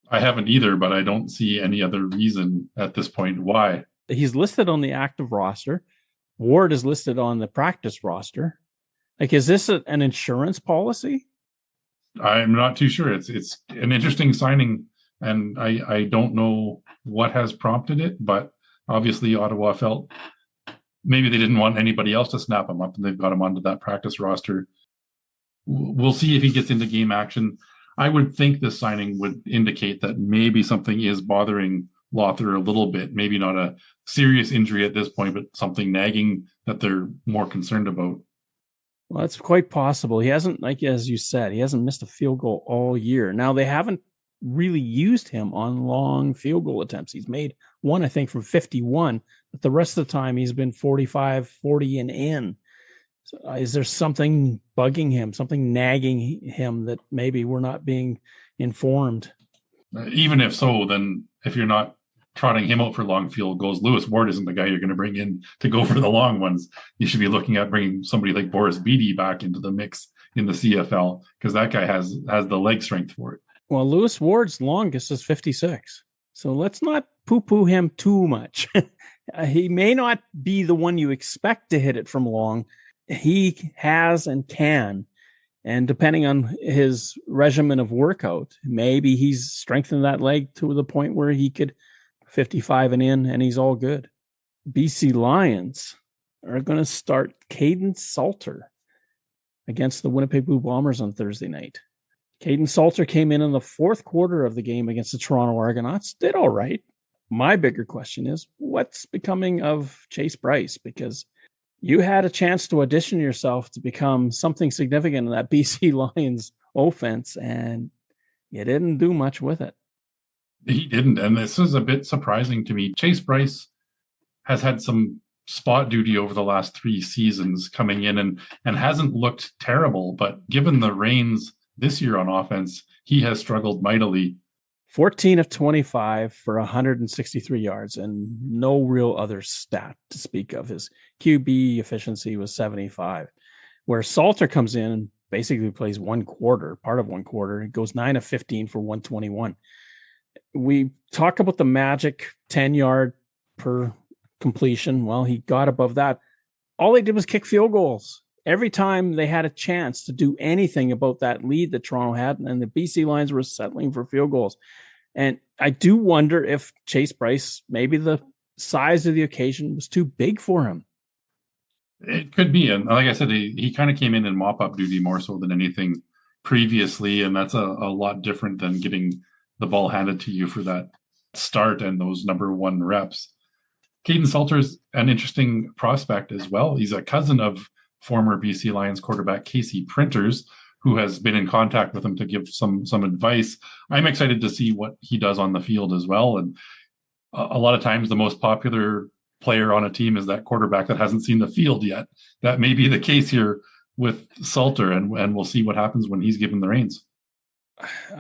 I haven't either, but I don't see any other reason at this point why. He's listed on the active roster. Ward is listed on the practice roster. Like, is this an insurance policy? I'm not too sure. It's an interesting signing, and I don't know what has prompted it, but obviously Ottawa felt maybe they didn't want anybody else to snap him up, and they've got him onto that practice roster. We'll see if he gets into game action. I would think this signing would indicate that maybe something is bothering Lothar a little bit. Maybe not a serious injury at this point, but something nagging that they're more concerned about. Well, it's quite possible. He hasn't, like as you said, he hasn't missed a field goal all year. Now, they haven't really used him on long field goal attempts. He's made one, I think, from 51, but the rest of the time he's been 45, 40 and in. So, is there something bugging him, something nagging him that maybe we're not being informed? Even if so, then if you're not trotting him out for long field goals, Lewis Ward isn't the guy you're going to bring in to go for the long ones. You should be looking at bringing somebody like Boris Beattie back into the mix in the CFL, because that guy has the leg strength for it. Well, Lewis Ward's longest is 56. So let's not poo-poo him too much. He may not be the one you expect to hit it from long. He has and can. And depending on his regimen of workout, maybe he's strengthened that leg to the point where he could 55 and in, and he's all good. BC Lions are going to start Kaidon Salter against the Winnipeg Blue Bombers on Thursday night. Kaidon Salter came in the fourth quarter of the game against the Toronto Argonauts. Did all right. My bigger question is, what's becoming of Chase Bryce? Because you had a chance to audition yourself to become something significant in that BC Lions offense, and you didn't do much with it. He didn't, and this is a bit surprising to me. Chase Bryce has had some spot duty over the last 3 seasons coming in and hasn't looked terrible, but given the reins this year on offense, he has struggled mightily. 14 of 25 for 163 yards and no real other stat to speak of. His QB efficiency was 75, where Salter comes in and basically plays one quarter, part of one quarter. It goes 9 of 15 for 121. We talk about the magic 10-yard per completion. Well, he got above that. All they did was kick field goals. Every time they had a chance to do anything about that lead that Toronto had, and the BC Lions were settling for field goals. And I do wonder if Chase Bryce, maybe the size of the occasion was too big for him. It could be. And like I said, he kind of came in mop-up duty more so than anything previously. And that's a lot different than getting the ball handed to you for that start and those number one reps. Kaidon Salter is an interesting prospect as well. He's a cousin of former BC Lions quarterback Casey Printers, who has been in contact with him to give some advice. I'm excited to see what he does on the field as well. And a lot of times the most popular player on a team is that quarterback that hasn't seen the field yet. That may be the case here with Salter, and we'll see what happens when he's given the reins.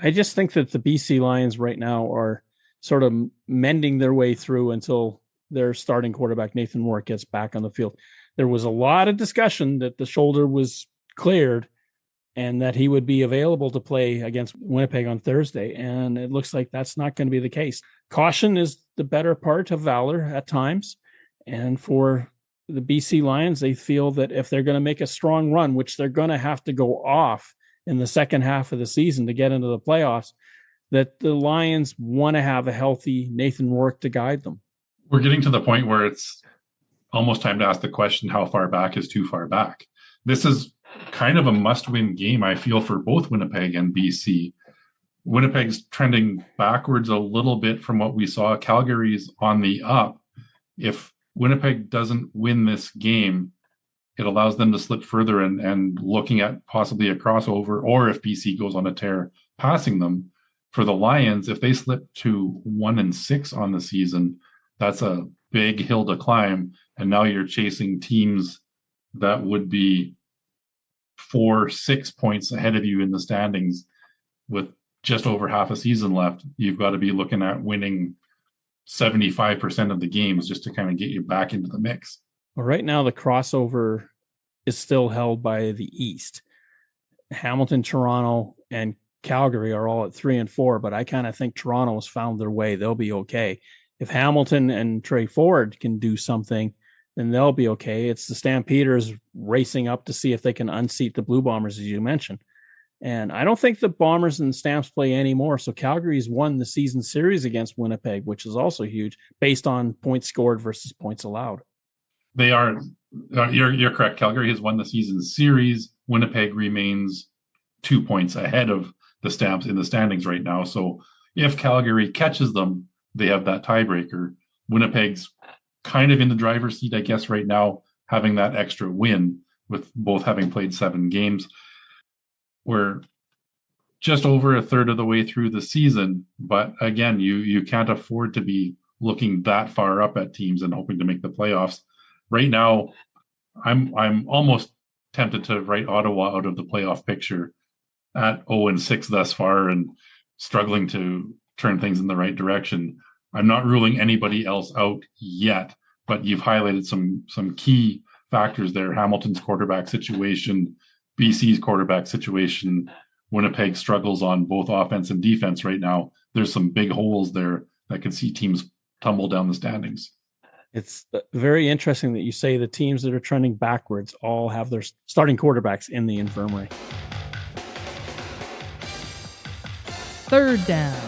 I just think that the BC Lions right now are sort of mending their way through until their starting quarterback, Nathan Rourke, gets back on the field. There was a lot of discussion that the shoulder was cleared and that he would be available to play against Winnipeg on Thursday. And it looks like that's not going to be the case. Caution is the better part of valor at times. And for the BC Lions, they feel that if they're going to make a strong run, which they're going to have to go off in the second half of the season to get into the playoffs, that the Lions want to have a healthy Nathan Rourke to guide them. We're getting to the point where it's almost time to ask the question, how far back is too far back? This is kind of a must-win game, I feel, for both Winnipeg and BC. Winnipeg's trending backwards a little bit from what we saw. Calgary's on the up. If Winnipeg doesn't win this game, it allows them to slip further and looking at possibly a crossover, or if BC goes on a tear, passing them. For the Lions, if they slip to 1-6 on the season, that's a big hill to climb. And now you're chasing teams that would be 4-6 points ahead of you in the standings with just over half a season left. You've got to be looking at winning 75% of the games just to kind of get you back into the mix. Well, right now, the crossover is still held by the East. Hamilton, Toronto, and Calgary are all at 3 and 4, but I kind of think Toronto has found their way. They'll be okay. If Hamilton and Trey Ford can do something, then they'll be okay. It's the Stampeders racing up to see if they can unseat the Blue Bombers, as you mentioned. And I don't think the Bombers and the Stamps play anymore. So Calgary's won the season series against Winnipeg, which is also huge, based on points scored versus points allowed. They are, you're correct. Calgary has won the season series. Winnipeg remains 2 points ahead of the Stamps in the standings right now. So if Calgary catches them, they have that tiebreaker. Winnipeg's kind of in the driver's seat, I guess, right now, having that extra win with both having played 7 games. We're just over a third of the way through the season, but again, you can't afford to be looking that far up at teams and hoping to make the playoffs. Right now, I'm almost tempted to write Ottawa out of the playoff picture at 0-6 thus far and struggling to turn things in the right direction. I'm not ruling anybody else out yet, but you've highlighted some key factors there. Hamilton's quarterback situation, BC's quarterback situation, Winnipeg struggles on both offense and defense right now. There's some big holes there that could see teams tumble down the standings. It's very interesting that you say the teams that are trending backwards all have their starting quarterbacks in the infirmary. Third down.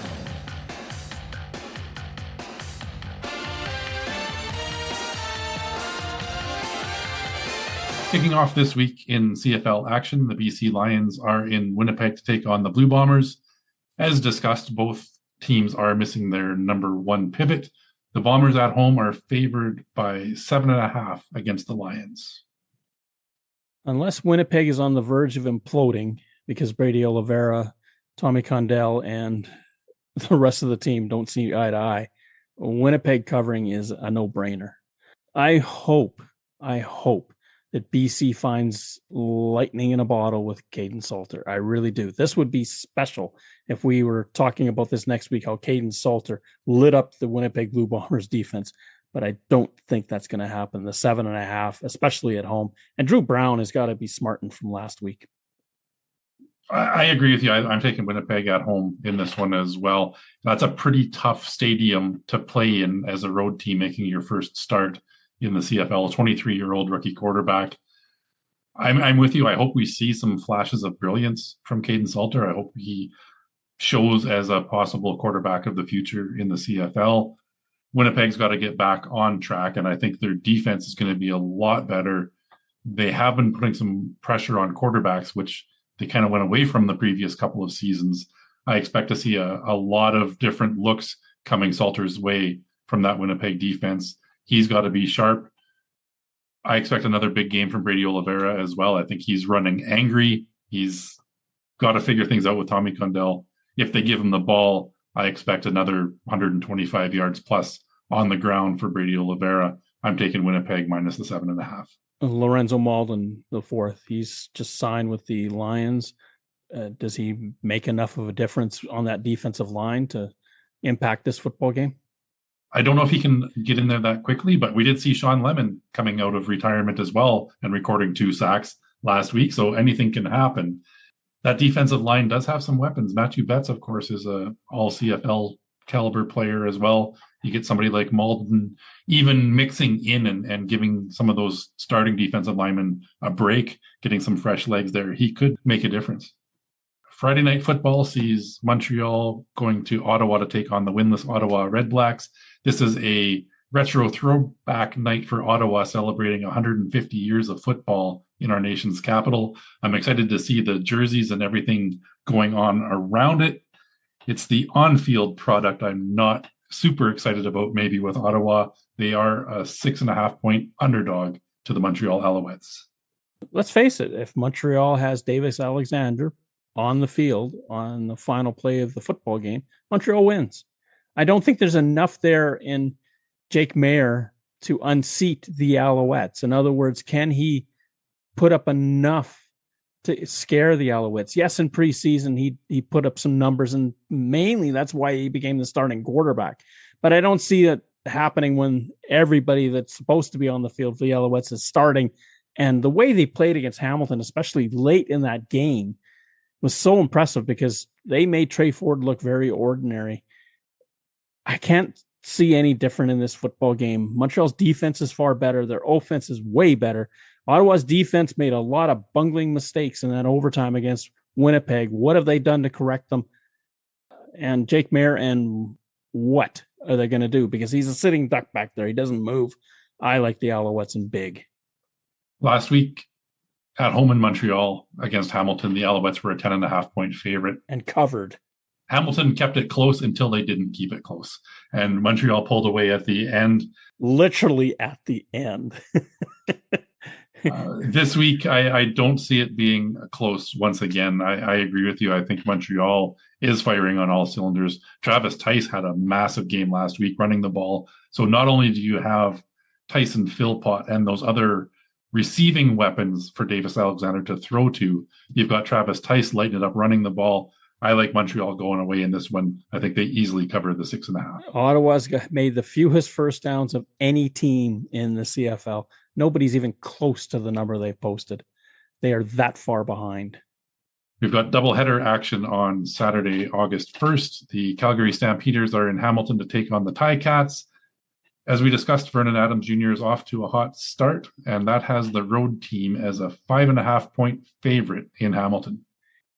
Kicking off this week in CFL action, the BC Lions are in Winnipeg to take on the Blue Bombers. As discussed, both teams are missing their number one pivot. The Bombers at home are favored by 7.5 against the Lions. Unless Winnipeg is on the verge of imploding because Brady Oliveira, Tommy Condell, and the rest of the team don't see eye to eye, Winnipeg covering is a no-brainer. I hope that BC finds lightning in a bottle with Kaidon Salter. I really do. This would be special if we were talking about this next week, how Kaidon Salter lit up the Winnipeg Blue Bombers defense. But I don't think that's going to happen. The 7.5, especially at home. And Drew Brown has got to be smartened from last week. I agree with you. I'm taking Winnipeg at home in this one as well. That's a pretty tough stadium to play in as a road team making your first start in the CFL. A 23-year-old rookie quarterback. I'm with you. I hope we see some flashes of brilliance from Kaidon Salter. I hope he shows as a possible quarterback of the future in the CFL. Winnipeg's got to get back on track, and I think their defense is going to be a lot better. They have been putting some pressure on quarterbacks, which they kind of went away from the previous couple of seasons. I expect to see a lot of different looks coming Salter's way from that Winnipeg defense. He's got to be sharp. I expect another big game from Brady Oliveira as well. I think he's running angry. He's got to figure things out with Tommy Condell. If they give him the ball, I expect another 125 yards plus on the ground for Brady Oliveira. I'm taking Winnipeg minus the 7.5. Lorenzo Malden, the fourth, he's just signed with the Lions. Does he make enough of a difference on that defensive line to impact this football game? I don't know if he can get in there that quickly, but we did see Sean Lemon coming out of retirement as well and recording 2 sacks last week, so anything can happen. That defensive line does have some weapons. Matthew Betts, of course, is a all-CFL caliber player as well. You get somebody like Malden even mixing in and giving some of those starting defensive linemen a break, getting some fresh legs there. He could make a difference. Friday Night Football sees Montreal going to Ottawa to take on the winless Ottawa Red Blacks. This is a retro throwback night for Ottawa, celebrating 150 years of football in our nation's capital. I'm excited to see the jerseys and everything going on around it. It's the on-field product I'm not super excited about, maybe with Ottawa. They are a 6.5-point underdog to the Montreal Alouettes. Let's face it, if Montreal has Davis Alexander on the field on the final play of the football game, Montreal wins. I don't think there's enough there in Jake Maier to unseat the Alouettes. In other words, can he put up enough to scare the Alouettes? Yes, in preseason, he put up some numbers, and mainly that's why he became the starting quarterback. But I don't see it happening when everybody that's supposed to be on the field for the Alouettes is starting. And the way they played against Hamilton, especially late in that game, was so impressive because they made Trey Ford look very ordinary. I can't see any different in this football game. Montreal's defense is far better. Their offense is way better. Ottawa's defense made a lot of bungling mistakes in that overtime against Winnipeg. What have they done to correct them? And Jake Maier, and what are they going to do? Because he's a sitting duck back there. He doesn't move. I like the Alouettes in big. Last week at home in Montreal against Hamilton, the Alouettes were a 10.5-point favorite. And covered. Hamilton kept it close until they didn't keep it close. And Montreal pulled away at the end. Literally at the end. This week, I don't see it being close once again. I agree with you. I think Montreal is firing on all cylinders. Travis Tice had a massive game last week running the ball. So not only do you have Tyson Philpott and those other receiving weapons for Davis Alexander to throw to, you've got Travis Tice lighting it up, running the ball. I like Montreal going away in this one. I think they easily cover the 6.5. Ottawa's made the fewest first downs of any team in the CFL. Nobody's even close to the number they've posted. They are that far behind. We've got doubleheader action on Saturday, August 1st. The Calgary Stampeders are in Hamilton to take on the Ticats. As we discussed, Vernon Adams Jr. is off to a hot start, and that has the road team as a 5.5-point favorite in Hamilton.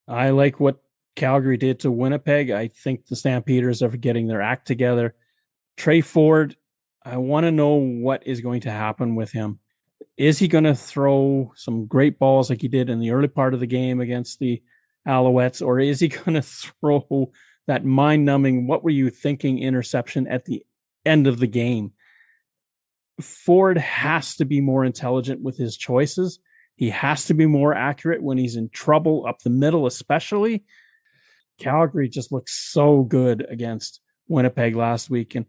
I like what Calgary did to Winnipeg. I think the Stampeders are getting their act together. Trey Ford, I want to know what is going to happen with him. Is he going to throw some great balls like he did in the early part of the game against the Alouettes, or is he going to throw that mind-numbing, what were you thinking interception at the end of the game? Ford has to be more intelligent with his choices. He has to be more accurate when he's in trouble up the middle, especially. Calgary just looked so good against Winnipeg last week, and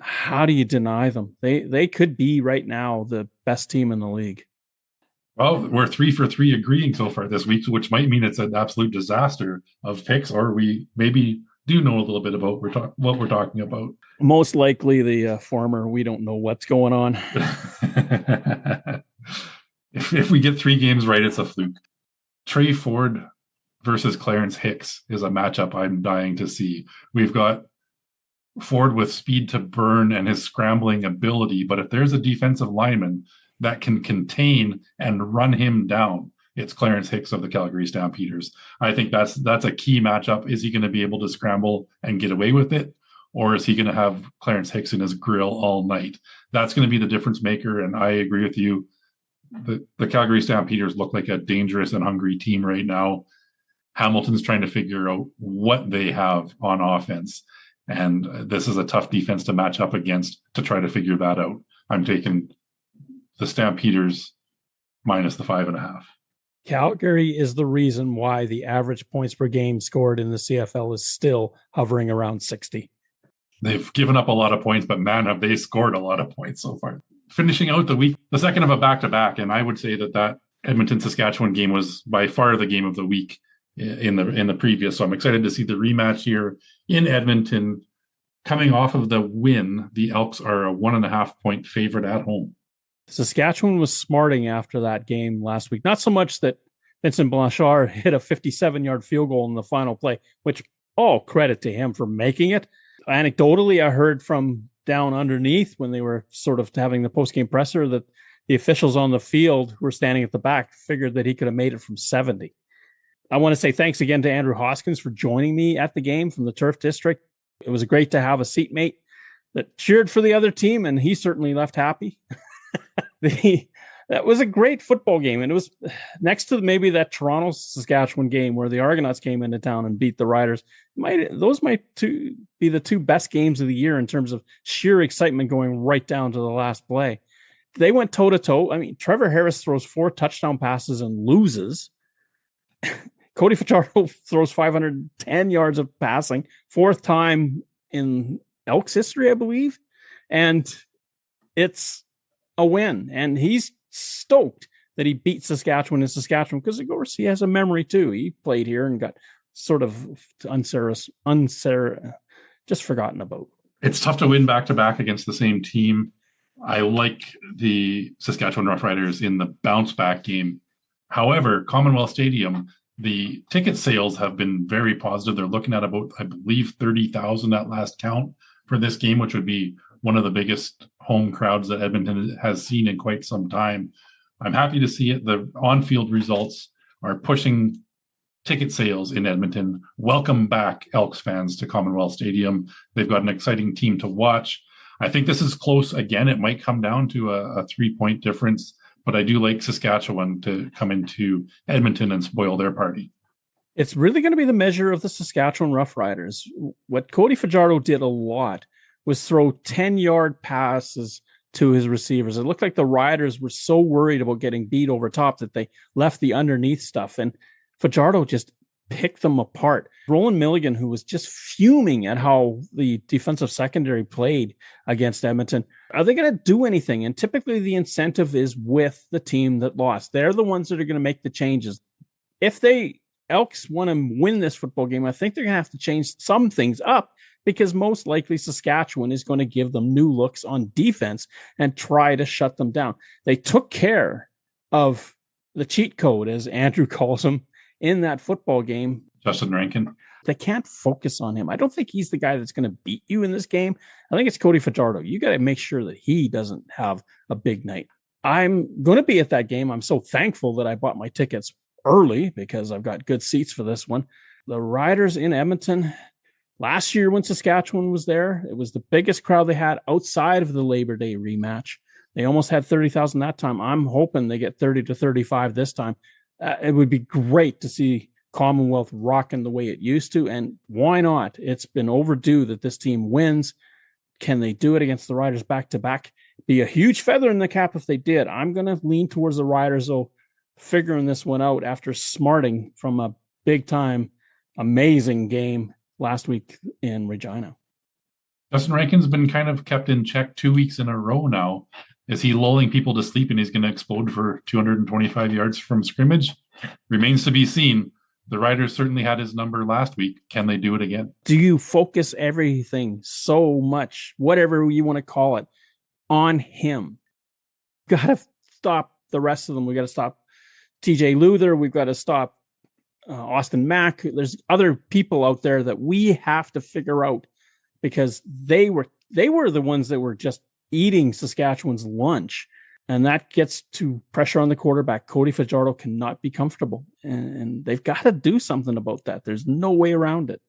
how do you deny them? They could be right now the best team in the league. Well, we're 3 for 3 agreeing so far this week, which might mean it's an absolute disaster of picks, or we maybe do know a little bit about what we're talking about. Most likely the former, we don't know what's going on. If we get 3 games right, it's a fluke. Trey Ford, versus Clarence Hicks is a matchup I'm dying to see. We've got Ford with speed to burn and his scrambling ability, but if there's a defensive lineman that can contain and run him down, it's Clarence Hicks of the Calgary Stampeders. I think that's a key matchup. Is he going to be able to scramble and get away with it? Or is he going to have Clarence Hicks in his grill all night? That's going to be the difference maker. And I agree with you. The Calgary Stampeders look like a dangerous and hungry team right now. Hamilton's trying to figure out what they have on offense. And this is a tough defense to match up against to try to figure that out. I'm taking the Stampeders minus the 5.5. Calgary is the reason why the average points per game scored in the CFL is still hovering around 60. They've given up a lot of points, but man, have they scored a lot of points so far. Finishing out the week, the second of a back-to-back, and I would say that Edmonton-Saskatchewan game was by far the game of the week in the previous. So I'm excited to see the rematch here in Edmonton. Coming off of the win, the Elks are a 1.5 point favorite at home. Saskatchewan was smarting after that game last week. Not so much that Vincent Blanchard hit a 57-yard field goal in the final play, which all credit to him for making it. Anecdotally, I heard from down underneath when they were sort of having the post-game presser that the officials on the field who were standing at the back figured that he could have made it from 70. I want to say thanks again to Andrew Hoskins for joining me at the game from the Turf District. It was great to have a seatmate that cheered for the other team, and he certainly left happy. That was a great football game, and it was next to maybe that Toronto-Saskatchewan game where the Argonauts came into town and beat the Riders. Those might be the two best games of the year in terms of sheer excitement going right down to the last play. They went toe-to-toe. I mean, Trevor Harris throws 4 touchdown passes and loses. Cody Fajardo throws 510 yards of passing, 4th time in Elks history, I believe. And it's a win. And he's stoked that he beat Saskatchewan in Saskatchewan because, of course, he has a memory too. He played here and got sort of just forgotten about. It's tough to win back-to-back against the same team. I like the Saskatchewan Roughriders in the bounce-back game. However, Commonwealth Stadium, the ticket sales have been very positive. They're looking at about, I believe, 30,000 at last count for this game, which would be one of the biggest home crowds that Edmonton has seen in quite some time. I'm happy to see it. The on-field results are pushing ticket sales in Edmonton. Welcome back, Elks fans, to Commonwealth Stadium. They've got an exciting team to watch. I think this is close again. It might come down to a 3-point difference, but I do like Saskatchewan to come into Edmonton and spoil their party. It's really going to be the measure of the Saskatchewan Roughriders. What Cody Fajardo did a lot was throw 10-yard passes to his receivers. It looked like the Riders were so worried about getting beat over top that they left the underneath stuff, and Fajardo just picked them apart. Roland Milligan, who was just fuming at how the defensive secondary played against Edmonton, are they going to do anything? And typically the incentive is with the team that lost. They're the ones that are going to make the changes. If they Elks want to win this football game, I think they're going to have to change some things up, because most likely Saskatchewan is going to give them new looks on defense and try to shut them down. They took care of the cheat code, as Andrew calls him, in that football game. Justin Rankin. They can't focus on him. I don't think he's the guy that's going to beat you in this game. I think it's Cody Fajardo. You got to make sure that he doesn't have a big night. I'm going to be at that game. I'm so thankful that I bought my tickets early because I've got good seats for this one. The Riders in Edmonton. Last year when Saskatchewan was there, it was the biggest crowd they had outside of the Labor Day rematch. They almost had 30,000 that time. I'm hoping they get 30 to 35 this time. It would be great to see Commonwealth rocking the way it used to, and why not? It's been overdue that this team wins. Can they do it against the Riders back-to-back? Be a huge feather in the cap if they did. I'm going to lean towards the Riders, though, figuring this one out after smarting from a big-time, amazing game last week in Regina. Justin Rankin's been kind of kept in check 2 weeks in a row now. Is he lulling people to sleep and he's going to explode for 225 yards from scrimmage? Remains to be seen. The Riders certainly had his number last week. Can they do it again? Do you focus everything so much, whatever you want to call it, on him? Got to stop the rest of them. We got to stop TJ Luther. We've got to stop Austin Mack. There's other people out there that we have to figure out, because they were the ones that were just eating Saskatchewan's lunch. And that gets to pressure on the quarterback. Cody Fajardo cannot be comfortable, and they've got to do something about that. There's no way around it.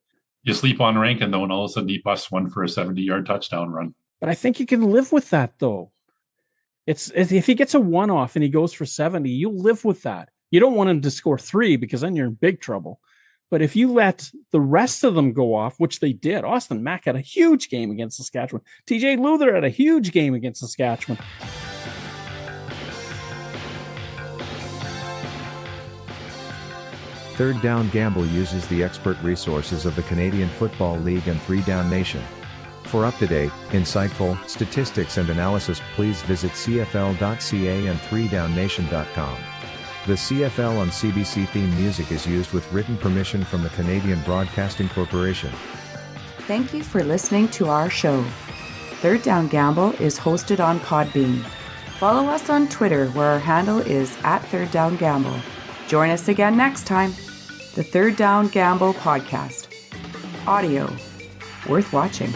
You sleep on Rankin, though, and all of a sudden he busts one for a 70-yard touchdown run. But I think you can live with that, though. It's if he gets a one-off and he goes for 70, you'll live with that. You don't want him to score 3, because then you're in big trouble. But if you let the rest of them go off, which they did, Austin Mack had a huge game against Saskatchewan. TJ Luther had a huge game against Saskatchewan. Third Down Gamble uses the expert resources of the Canadian Football League and 3 Down Nation. For up-to-date, insightful statistics and analysis, please visit cfl.ca and 3downnation.com. The CFL on CBC theme music is used with written permission from the Canadian Broadcasting Corporation. Thank you for listening to our show. Third Down Gamble is hosted on Podbean. Follow us on Twitter, where our handle is @ThirdDownGamble. Join us again next time. The Third Down Gamble Podcast. Audio worth watching.